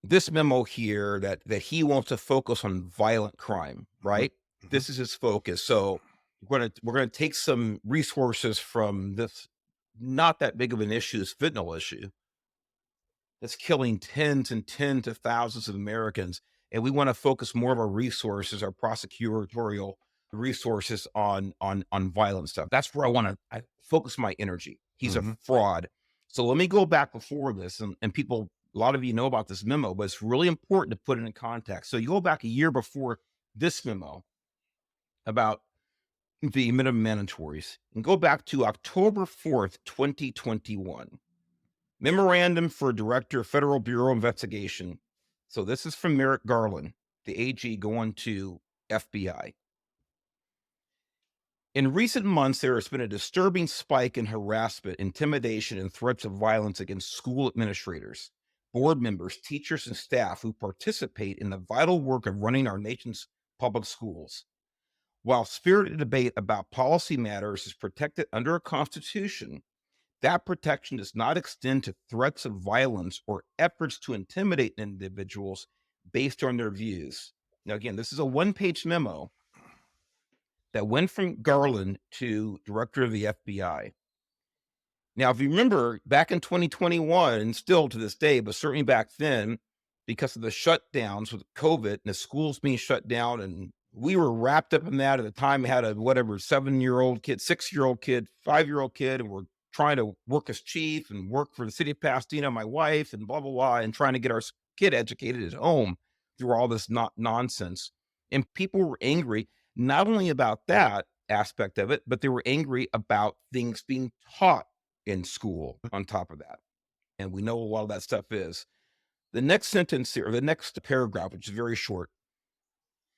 this memo here that he wants to focus on violent crime, right? Mm-hmm. This is his focus. So we're gonna take some resources from this not that big of an issue, this fentanyl issue that's killing tens and tens of thousands of Americans, and we want to focus more of our resources, our prosecutorial resources on violent stuff. That's where I want to focus my energy. He's a fraud. So let me go back before this, and people, a lot of you know about this memo, but it's really important to put it in context. So you go back a year before this memo about the minimum mandatories and go back to October 4th, 2021. Memorandum for Director, Federal Bureau Investigation. So this is from Merrick Garland, the AG, going to FBI. In recent months, there has been a disturbing spike in harassment, intimidation, and threats of violence against school administrators, board members, teachers, and staff who participate in the vital work of running our nation's public schools. While spirited debate about policy matters is protected under a constitution, that protection does not extend to threats of violence or efforts to intimidate individuals based on their views. Now, again, this is a one-page memo that went from Garland to director of the FBI. Now, if you remember back in 2021, and still to this day, but certainly back then, because of the shutdowns with COVID and the schools being shut down, and we were wrapped up in that at the time. We had a 7-year-old kid, 6-year-old kid, 5-year-old kid, and we're trying to work as chief and work for the city of Pasadena, my wife, and blah, blah, blah, and trying to get our kid educated at home through all this nonsense. And people were angry, not only about that aspect of it, but they were angry about things being taught in school on top of that. And we know a lot of that stuff is. The next sentence here, or the next paragraph, which is very short.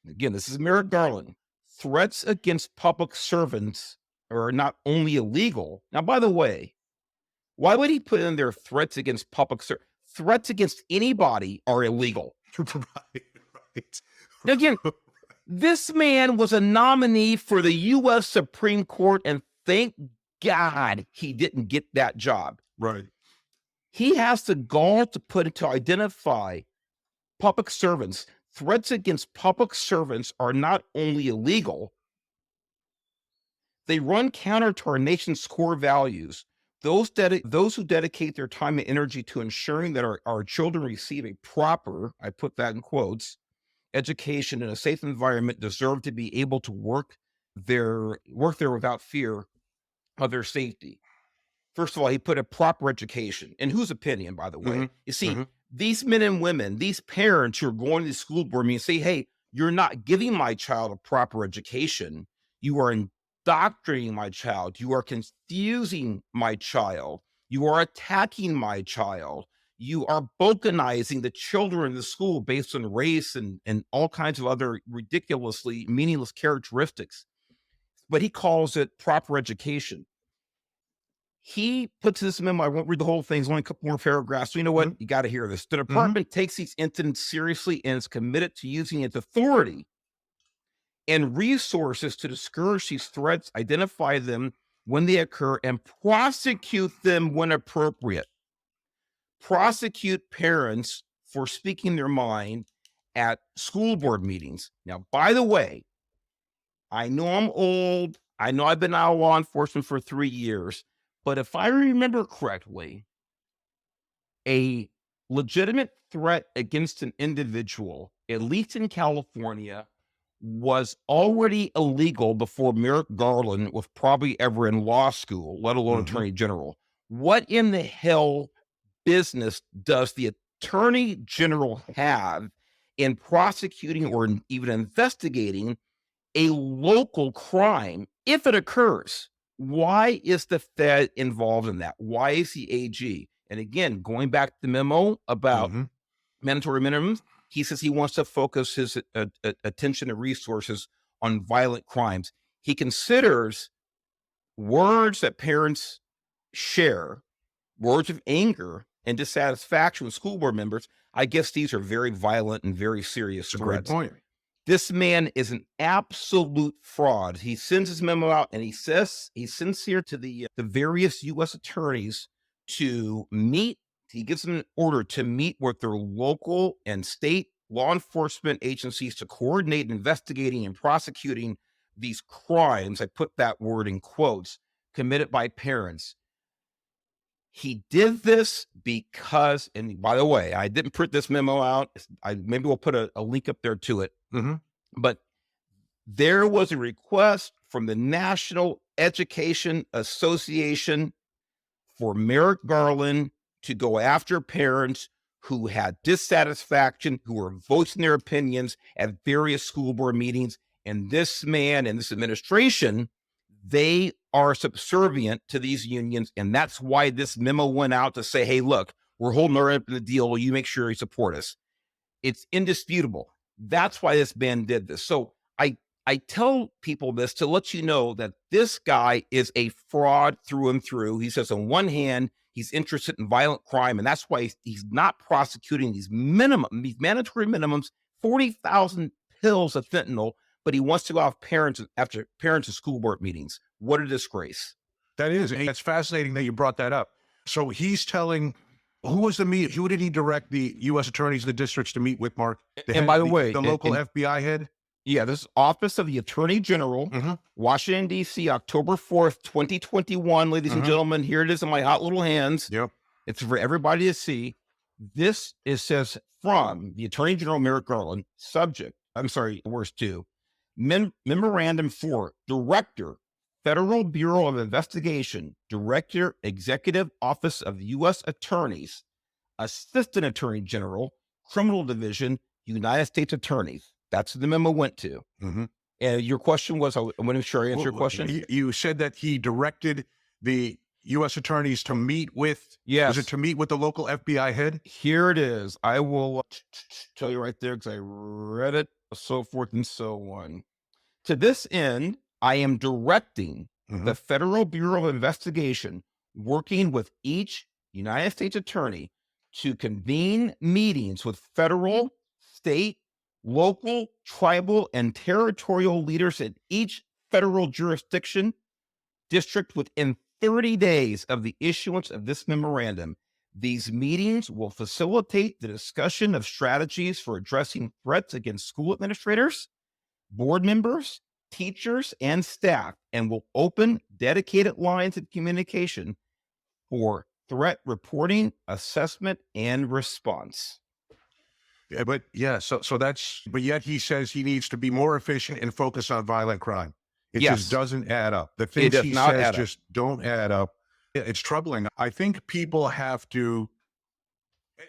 Again, this is Merrick Garland. Threats against public servants are not only illegal. Now, by the way, why would he put in there threats against public servants? Threats against anybody are illegal. Right. Now, again, this man was a nominee for the U.S. Supreme Court, and thank God he didn't get that job. Right. He has the gall to identify public servants. Threats against public servants are not only illegal, they run counter to our nation's core values. Those who dedicate their time and energy to ensuring that our children receive a proper, I put that in quotes, education in a safe environment deserve to be able to work there without fear of their safety. First of all, he put a proper education. In whose opinion, by the way? Mm-hmm. You see, these men and women, these parents who are going to the school board meeting say, hey, you're not giving my child a proper education. You are indoctrinating my child. You are confusing my child. You are attacking my child. You are balkanizing the children in the school based on race and all kinds of other ridiculously meaningless characteristics. But he calls it proper education. He puts this memo, I won't read the whole thing, it's only a couple more paragraphs. So you know what? You got to hear this. The department takes these incidents seriously and is committed to using its authority and resources to discourage these threats, identify them when they occur, and prosecute them when appropriate. Prosecute parents for speaking their mind at school board meetings. Now, by the way, I know I'm old. I know I've been out of law enforcement for 3 years. But if I remember correctly, a legitimate threat against an individual, at least in California, was already illegal before Merrick Garland was probably ever in law school, let alone attorney general. What in the hell business does the attorney general have in prosecuting or even investigating a local crime if it occurs? Why is the Fed involved in that? Why is the AG? And again, going back to the memo about mandatory minimums, he says he wants to focus his attention and resources on violent crimes. He considers words that parents share, words of anger and dissatisfaction with school board members. I guess these are very violent and very serious That's a threats. great point. This man is an absolute fraud. He sends his memo out and he says he's sincere to the various U.S. attorneys to meet. He gives them an order to meet with their local and state law enforcement agencies to coordinate investigating and prosecuting these crimes. I put that word in quotes, committed by parents. He did this because, and by the way, I didn't print this memo out. Maybe we'll put a link up there to it. But there was a request from the National Education Association for Merrick Garland to go after parents who had dissatisfaction, who were voicing their opinions at various school board meetings. And this man and this administration, they are subservient to these unions. And that's why this memo went out to say, hey, look, we're holding our end of the deal. You make sure you support us. It's indisputable. That's why this man did this. So I tell people this to let you know that this guy is a fraud through and through. He says, on one hand, he's interested in violent crime, and that's why he's not prosecuting these mandatory minimums, 40,000 pills of fentanyl, but he wants to go off after parents and school board meetings. What a disgrace. That is. And it's fascinating that you brought that up. So he's telling, who did he direct the U.S. attorneys, the districts to meet with, Mark? And by the way, the local FBI head? Yeah, this is Office of the Attorney General, Washington, D.C., October 4th, 2021. Ladies and gentlemen, here it is in my hot little hands. Yep. It's for everybody to see. This says from the Attorney General, Merrick Garland, worst two. Memorandum for Director, Federal Bureau of Investigation, Director, Executive Office of U.S. Attorneys, Assistant Attorney General, Criminal Division, United States Attorneys. That's who the memo went to. And your question was, I want to make sure I answer your question. You said that he directed the U.S. attorneys to meet with, was it to meet with the local FBI head? Here it is. I will tell you right there because I read it, so forth and so on. To this end, I am directing the Federal Bureau of Investigation, working with each United States attorney, to convene meetings with federal, state, local, tribal, and territorial leaders in each federal district within 30 days of the issuance of this memorandum. These meetings will facilitate the discussion of strategies for addressing threats against school administrators, board members, teachers, and staff, and will open dedicated lines of communication for threat reporting, assessment, and response. Yeah, but yet he says he needs to be more efficient and focus on violent crime. It just doesn't add up. The things he says just don't add up. It's troubling. I think people have to,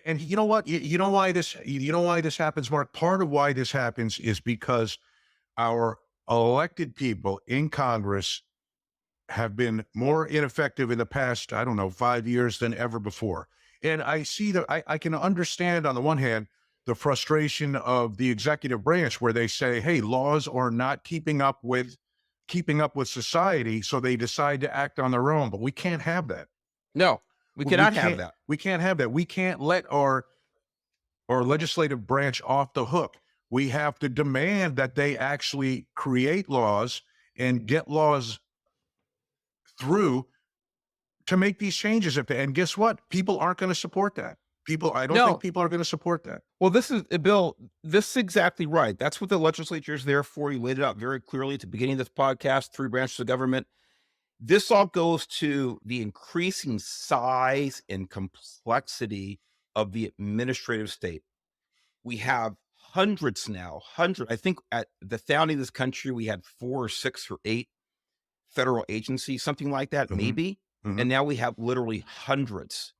and you know what? You know why this happens, Mark? Part of why this happens is because our elected people in Congress have been more ineffective in the past, 5 years than ever before. And I see that I can understand, on the one hand, the frustration of the executive branch, where they say, hey, laws are not keeping up with society, so they decide to act on their own. But we can't have that. No, we cannot have that. We can't have that. We can't let our legislative branch off the hook. We have to demand that they actually create laws and get laws through to make these changes. And guess what? People aren't going to support that. I don't think people are going to support that. Well, this is, Bill, this is exactly right. That's what the legislature is there for. You laid it out very clearly at the beginning of this podcast, 3 branches of government. This all goes to the increasing size and complexity of the administrative state. We have hundreds now. I think at the founding of this country, we had 4 or 6 or 8 federal agencies, something like that, maybe. And now we have literally hundreds.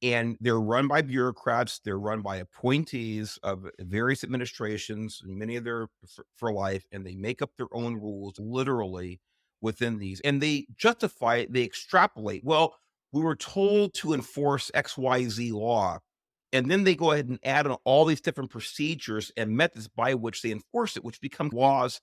And they're run by bureaucrats. They're run by appointees of various administrations, and many of them for life, and they make up their own rules literally within these. And they justify it, they extrapolate. Well, we were told to enforce XYZ law. And then they go ahead and add on all these different procedures and methods by which they enforce it, which become laws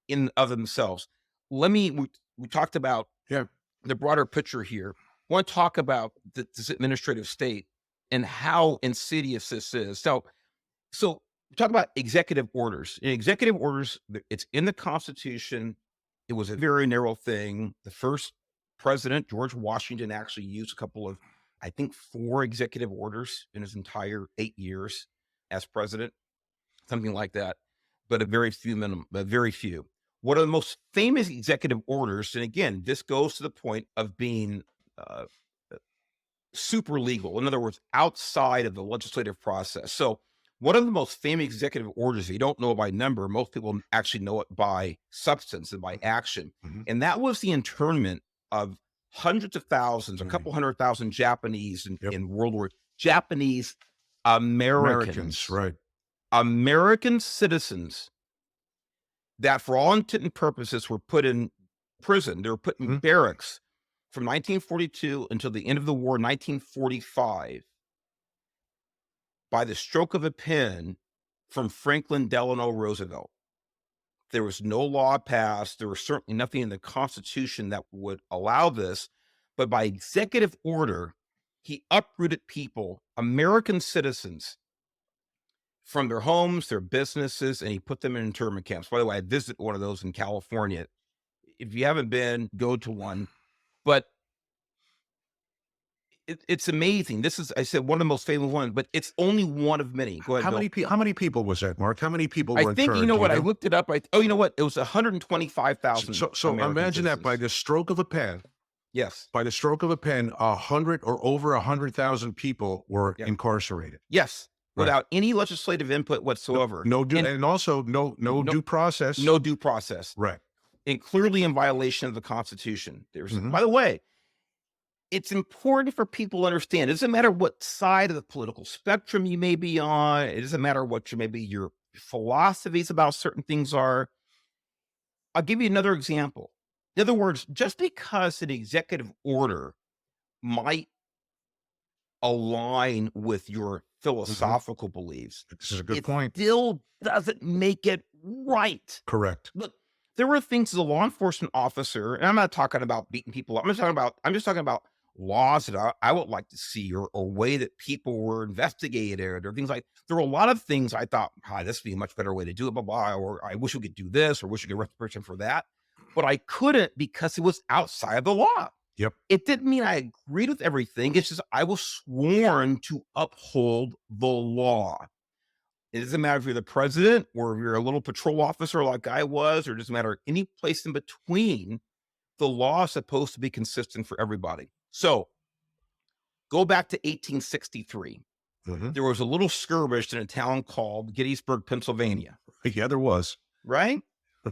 in of themselves. We talked about the broader picture here. I want to talk about this administrative state and how insidious this is. So talk about executive orders. In executive orders, it's in the Constitution. It was a very narrow thing. The first president, George Washington, actually used a couple of, I think, 4 executive orders in his entire 8 years as president, something like that. But very few. One of the most famous executive orders, and again, this goes to the point of being super legal. In other words, outside of the legislative process. So one of the most famous executive orders, if you don't know it by number, most people actually know it by substance and by action. And that was the internment of hundreds of thousands, a couple 100,000 Japanese in World War, Japanese Americans, right? American citizens that, for all intent and purposes, were put in prison. They were put in barracks from 1942 until the end of the war, 1945, by the stroke of a pen from Franklin Delano Roosevelt. There was no law passed. There was certainly nothing in the Constitution that would allow this. But by executive order, he uprooted people, American citizens, from their homes, their businesses, and he put them in internment camps. By the way, I visited one of those in California. If you haven't been, go to one. But it's amazing. This is, I said, one of the most famous ones, but it's only one of many. Go ahead, Bill. How many people was that, Mark? How many people were I think, interned? you know what, I looked it up. You know what? It was 125,000. So imagine that by the stroke of a pen. Yes. By the stroke of a pen, 100 or over 100,000 people were incarcerated. Yes. Right. Without any legislative input whatsoever. And also no due process. No due process. Right. And clearly in violation of the Constitution. By the way, it's important for people to understand. It doesn't matter what side of the political spectrum you may be on. It doesn't matter what your philosophies about certain things are. I'll give you another example. In other words, just because an executive order might align with your philosophical beliefs, This is a good point. still doesn't make it right. Correct. Look, there were things as a law enforcement officer, and I'm not talking about beating people up. I'm just talking about laws that I would like to see, or way that people were investigated, or things like. There were a lot of things I thought, this would be a much better way to do it, blah, blah, or I wish we could do this, or wish we could arrest a person for that. But I couldn't because it was outside of the law. Yep. It didn't mean I agreed with everything. It's just I was sworn to uphold the law. It doesn't matter if you're the president or if you're a little patrol officer like I was, or it doesn't matter any place in between. The law is supposed to be consistent for everybody. So go back to 1863. There was a little skirmish in a town called Gettysburg, Pennsylvania. Yeah, there was. Right?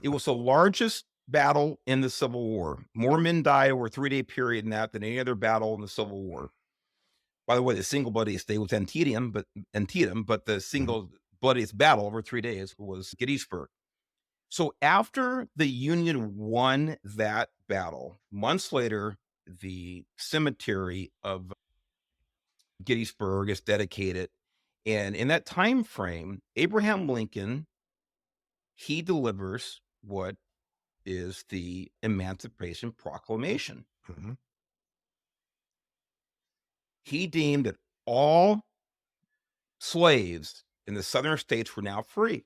It was the largest battle in the Civil War. More men died over a 3-day period in that than any other battle in the Civil War. By the way, the single bloodiest day was Antietam, but the single bloodiest battle over 3 days was Gettysburg. So after the Union won that battle, months later, the cemetery of Gettysburg is dedicated. And in that time frame, Abraham Lincoln, he delivers what is the Emancipation Proclamation. He deemed that all slaves in the southern states were now free.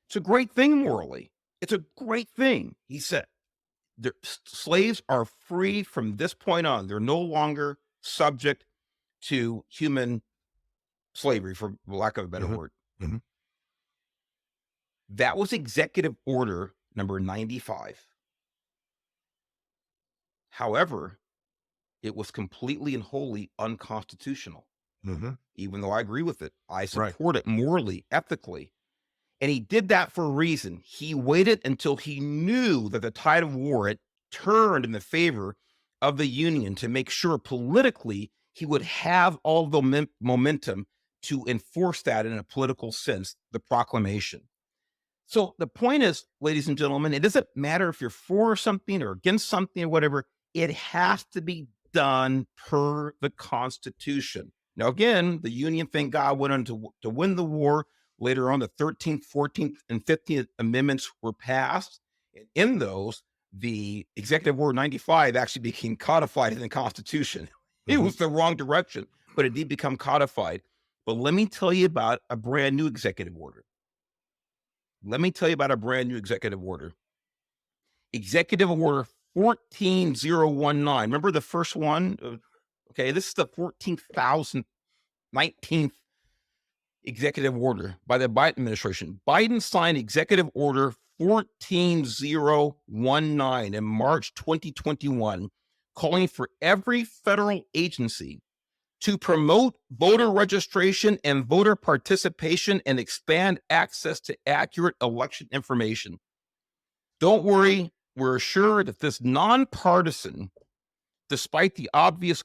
It's a great thing morally. It's a great thing. He said, slaves are free from this point on. They're no longer subject to human slavery, for lack of a better word. That was Executive Order number 95. However, it was completely and wholly unconstitutional. Even though I agree with it, I support it morally, ethically. And he did that for a reason. He waited until he knew that the tide of war had turned in the favor of the Union to make sure politically he would have all the momentum to enforce that in a political sense, the proclamation. So the point is, ladies and gentlemen, it doesn't matter if you're for something or against something or whatever. It has to be done per the Constitution. Now, again, the Union, thank God, went on to win the war. Later on, the 13th, 14th, and 15th Amendments were passed. And in those, the Executive Order 95 actually became codified in the Constitution. It was the wrong direction, but it did become codified. But let me tell you about a brand new executive order. Executive Order 14019. Remember the first one? Okay, this is the 19th executive order by the Biden administration. Biden signed Executive Order 14019 in March 2021, calling for every federal agency to promote voter registration and voter participation and expand access to accurate election information. Don't worry, we're assured that this nonpartisan, despite the obvious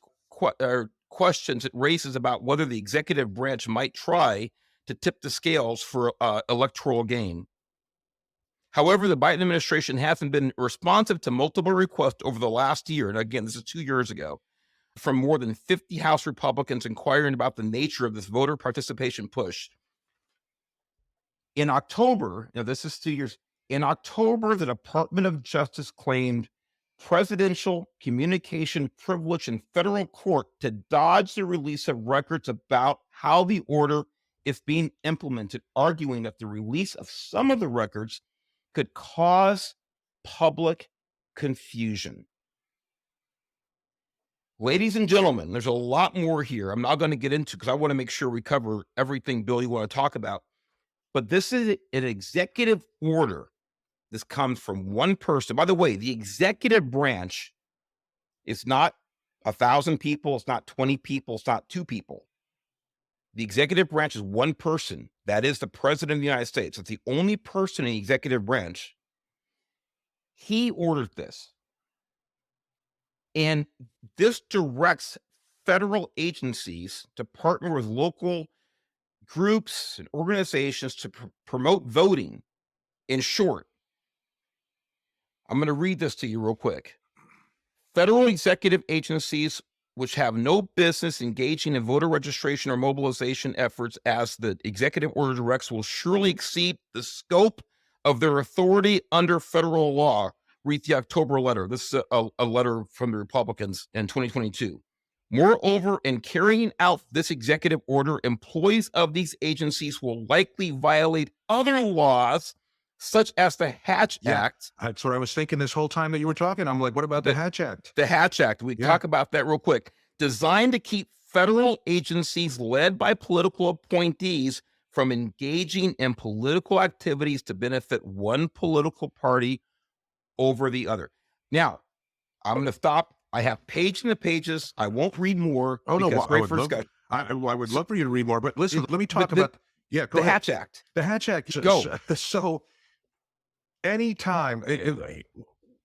questions it raises about whether the executive branch might try to tip the scales for electoral gain. However, the Biden administration hasn't been responsive to multiple requests over the last year, and again, this is 2 years ago, from more than 50 House Republicans inquiring about the nature of this voter participation push. In October, this is 2 years, In October, the Department of Justice claimed presidential communication privilege in federal court to dodge the release of records about how the order is being implemented, arguing that the release of some of the records could cause public confusion. Ladies and gentlemen, there's a lot more here I'm not going to get into because I want to make sure we cover everything, Bill, you want to talk about. But this is an executive order. This comes from one person. By the way, the executive branch is not 1,000 people. It's not 20 people. It's not 2 people. The executive branch is one person. That is the president of the United States. It's the only person in the executive branch. He ordered this. And this directs federal agencies to partner with local groups and organizations to promote voting. In short, I'm going to read this to you real quick. Federal executive agencies which have no business engaging in voter registration or mobilization efforts as the executive order directs will surely exceed the scope of their authority under federal law. Read the October letter. This is a letter from the Republicans in 2022. Moreover, in carrying out this executive order, employees of these agencies will likely violate other laws, such as the Hatch Act. That's what I was thinking this whole time that you were talking. I'm like, what about the Hatch Act? The Hatch Act. We talk about that real quick. Designed to keep federal agencies led by political appointees from engaging in political activities to benefit one political party over the other. Now, I'm going to stop. I have pages and pages. I won't read more. Oh, no. Well, I would love for you to read more, but listen, let me talk about the ahead. Hatch Act. The Hatch Act. Go. So anytime,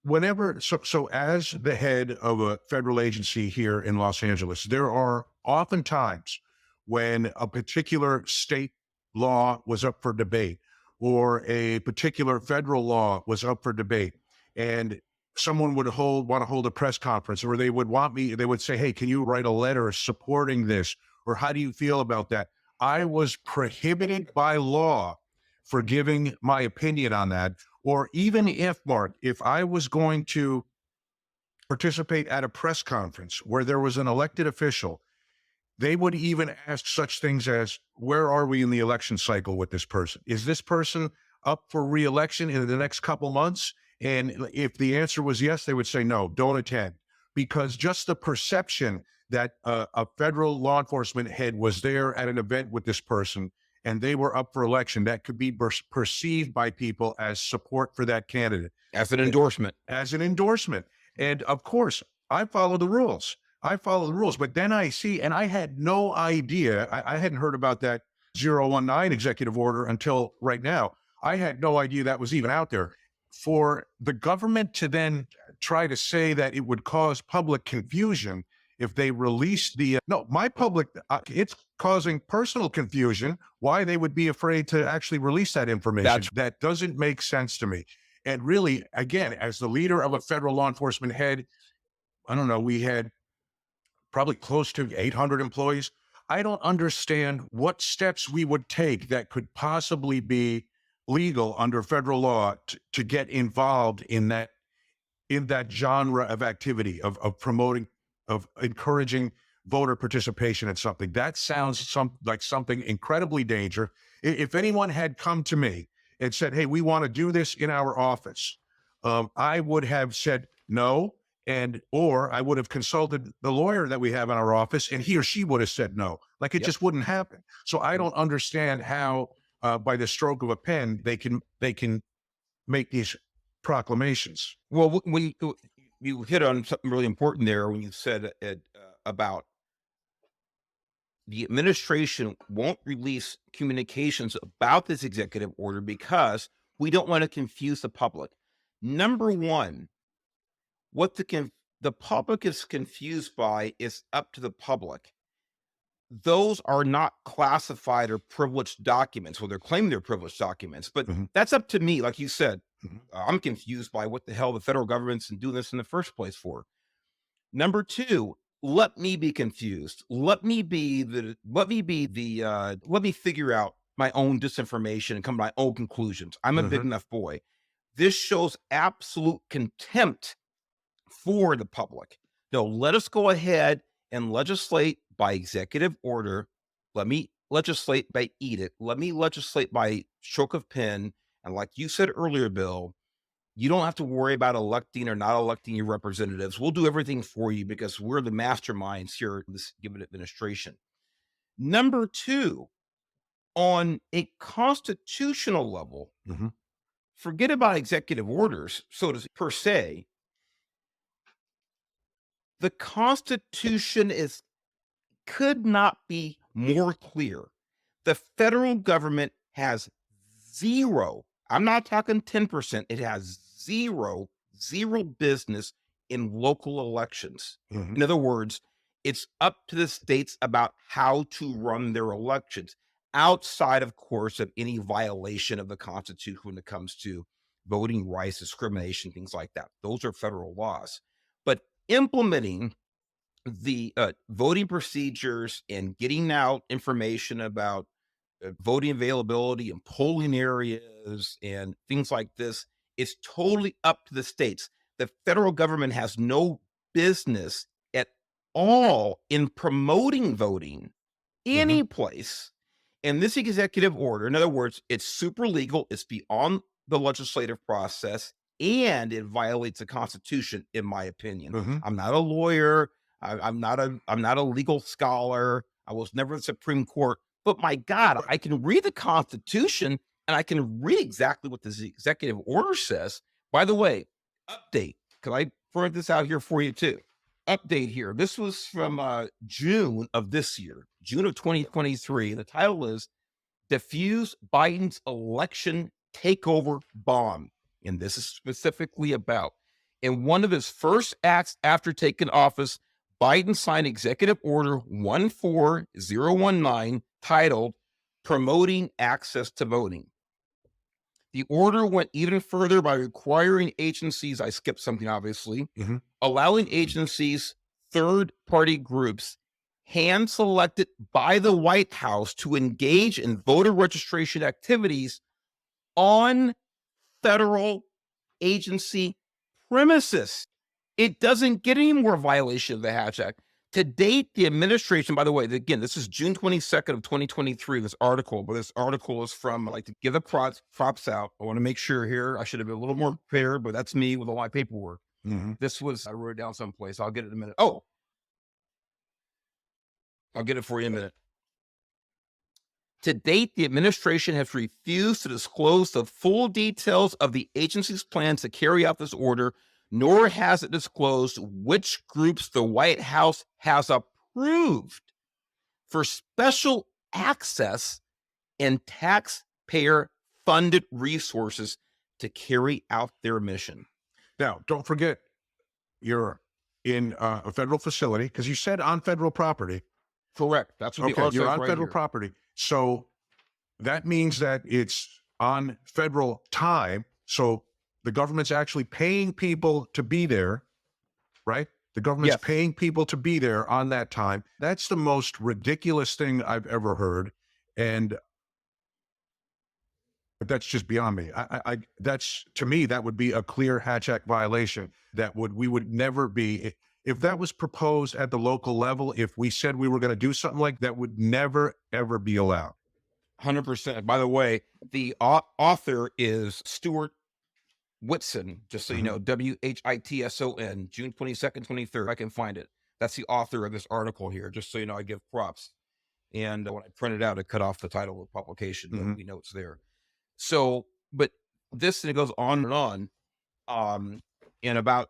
whenever, so as the head of a federal agency here in Los Angeles, there are oftentimes when a particular state law was up for debate or a particular federal law was up for debate, and someone would want to hold a press conference, or they would say, hey, can you write a letter supporting this? Or how do you feel about that? I was prohibited by law for giving my opinion on that. Or even if, Mark, if I was going to participate at a press conference where there was an elected official, they would even ask such things as, where are we in the election cycle with this person? Is this person up for re-election in the next couple months? And if the answer was yes, they would say, no, don't attend. Because just the perception that a federal law enforcement head was there at an event with this person and they were up for election, that could be perceived by people as support for that candidate. As an endorsement. As an endorsement. And of course, I follow the rules. But then I see, and I had no idea, I hadn't heard about that 019 executive order until right now. I had no idea that was even out there. For the government to then try to say that it would cause public confusion if they released it's causing personal confusion why they would be afraid to actually release that information. That doesn't make sense to me. And really, again, as the leader of a federal law enforcement head, I don't know, we had probably close to 800 employees. I don't understand what steps we would take that could possibly be legal under federal law to get involved in that genre of activity of promoting, of encouraging voter participation in something. That sounds like something incredibly dangerous. If anyone had come to me and said, hey, we want to do this in our office, I would have said no, or I would have consulted the lawyer that we have in our office, and he or she would have said no. Like it just wouldn't happen. So I don't understand how by the stroke of a pen they can make these proclamations. Well, when you hit on something really important there when you said about the administration won't release communications about this executive order because we don't want to confuse the public. Number one, what the public is confused by is up to the public. Those are not classified or privileged documents. Well, they're claiming they're privileged documents, but that's up to me. Like you said, I'm confused by what the hell the federal government's doing this in the first place for. Number two, let me be confused. Let me figure out my own disinformation and come to my own conclusions. I'm a big enough boy. This shows absolute contempt for the public. No, let us go ahead and legislate by executive order. Let me legislate by edict. Let me legislate by stroke of pen. And like you said earlier, Bill, you don't have to worry about electing or not electing your representatives. We'll do everything for you because we're the masterminds here in this given administration. Number two, on a constitutional level, Mhm. forget about executive orders, so to per se. The Constitution could not be more clear. The federal government has zero, I'm not talking 10%, it has zero business in local elections. Mhm. In other words, it's up to the states about how to run their elections, outside, of course, of any violation of the Constitution when it comes to voting rights, discrimination, things like that. Those are federal laws. But implementing the voting procedures and getting out information about voting availability and polling areas and things like this is totally up to the states. The federal government has no business at all in promoting voting Mhm. any place. And this executive order, in other words, it's super legal, it's beyond the legislative process, and it violates the Constitution, in my opinion. Mhm. I'm not a lawyer. I'm not a legal scholar. I was never in the Supreme Court. But my God, I can read the Constitution and I can read exactly what this executive order says. By the way, update. Can I point this out here for you too? Update here. This was from June of this year, June of 2023. The title is Diffuse Biden's Election Takeover Bomb. And this is specifically about, in one of his first acts after taking office, Biden signed Executive Order 14019 titled Promoting Access to Voting. The order went even further by requiring agencies, I skipped something obviously, Mhm. allowing agencies, third-party groups, hand-selected by the White House to engage in voter registration activities on federal agency premises. It doesn't get any more violation of the Hatch Act. To date, the administration, by the way, again, this is June 22nd of 2023, this article, but this article is from, I like to give the props out. I want to make sure here, I should have been a little more prepared, but that's me with all my paperwork. Mhm. This was, I wrote it down someplace. I'll get it in a minute. Oh, I'll get it for you in a minute. To date, the administration has refused to disclose the full details of the agency's plans to carry out this order, nor has it disclosed which groups the White House has approved for special access and taxpayer-funded resources to carry out their mission. Now, don't forget, you're in a federal facility because you said on federal property. Correct. That's what the Okay, article you're says on right federal here. property. So that means that it's on federal time. So the government's actually paying people to be there, right? The government's Yes. paying people to be there on that time. That's the most ridiculous thing I've ever heard. And but that's just beyond me. That's, to me, that would be a clear Hatch Act violation. We would never be, if that was proposed at the local level, if we said we were going to do something like that, would never, ever be allowed. 100%. By the way, the author is Stuart Whitson, just so you know, Whitson, June 22nd, 23rd. I can find it. That's the author of this article here, just so you know, I give props. And when I printed out, it cut off the title of the publication, but we know it's there. So, but this, and it goes on, and about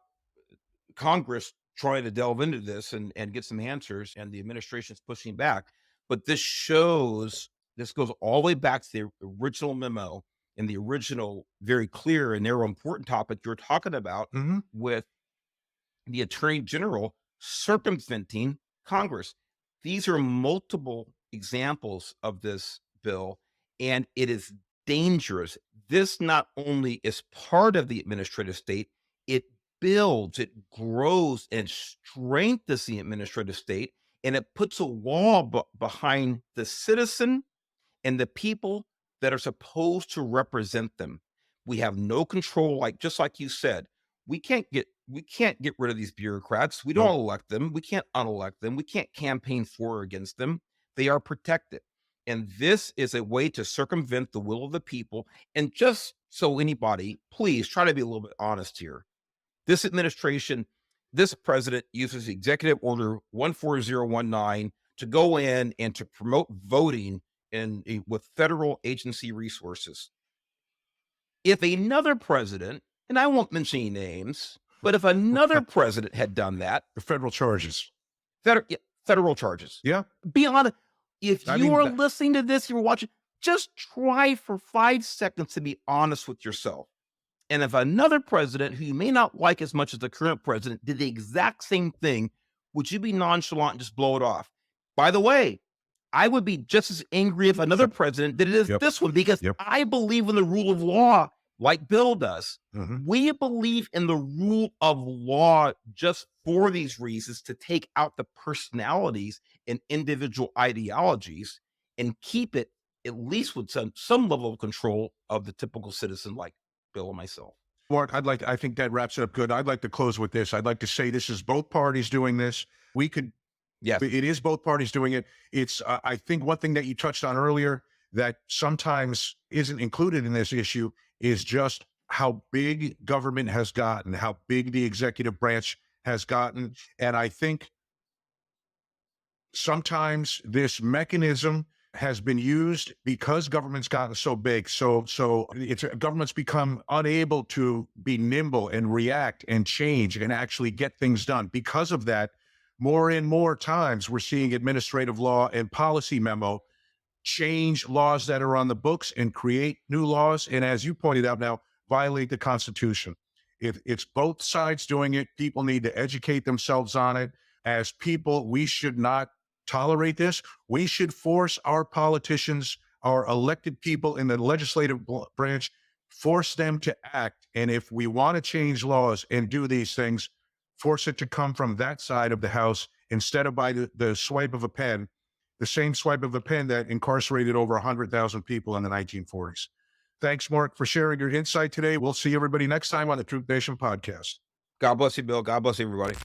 Congress trying to delve into this and get some answers, and the administration's pushing back. But this goes all the way back to the original memo and the original very clear and narrow important topic you're talking about Mhm. with the Attorney General circumventing Congress. These are multiple examples of this bill, and it is dangerous. This not only is part of the administrative state, it builds, it grows, and strengthens the administrative state, and it puts a wall behind the citizen and the people that are supposed to represent them. We have no control, just like you said. We can't get rid of these bureaucrats. We don't elect them. We can't unelect them. We can't campaign for or against them. They are protected. And this is a way to circumvent the will of the people. And just so anybody, please try to be a little bit honest here. This administration, this president uses Executive Order 14019 to go in and to promote voting with federal agency resources. If another president, and I won't mention any names, but if another president had done that, The federal charges. federal charges. Yeah. Be honest. If I you mean, are that- listening to this, you're watching, just try for 5 seconds to be honest with yourself. And if another president who you may not like as much as the current president did the exact same thing, would you be nonchalant and just blow it off? By the way, I would be just as angry if another president did it as Yep. this one, because Yep. I believe in the rule of law like Bill does. Mhm. We believe in the rule of law just for these reasons, to take out the personalities and individual ideologies and keep it at least with some level of control of the typical citizen like Bill and myself. Mark, I think that wraps it up good. I'd like to close with this. I'd like to say this is both parties doing this. Yes. It is both parties doing it. It's, I think one thing that you touched on earlier that sometimes isn't included in this issue is just how big government has gotten, how big the executive branch has gotten. And I think sometimes this mechanism has been used because government's gotten so big. So government's become unable to be nimble and react and change and actually get things done. Because of that, more and more times we're seeing administrative law and policy memo change laws that are on the books and create new laws. And as you pointed out now, violate the Constitution. If it's both sides doing it, people need to educate themselves on it. As people, we should not tolerate this. We should force our politicians, our elected people in the legislative branch, force them to act. And if we want to change laws and do these things, force it to come from that side of the house instead of by the swipe of a pen, the same swipe of a pen that incarcerated over 100,000 people in the 1940s. Thanks, Mark, for sharing your insight today. We'll see everybody next time on the Truth Nation podcast. God bless you, Bill. God bless everybody.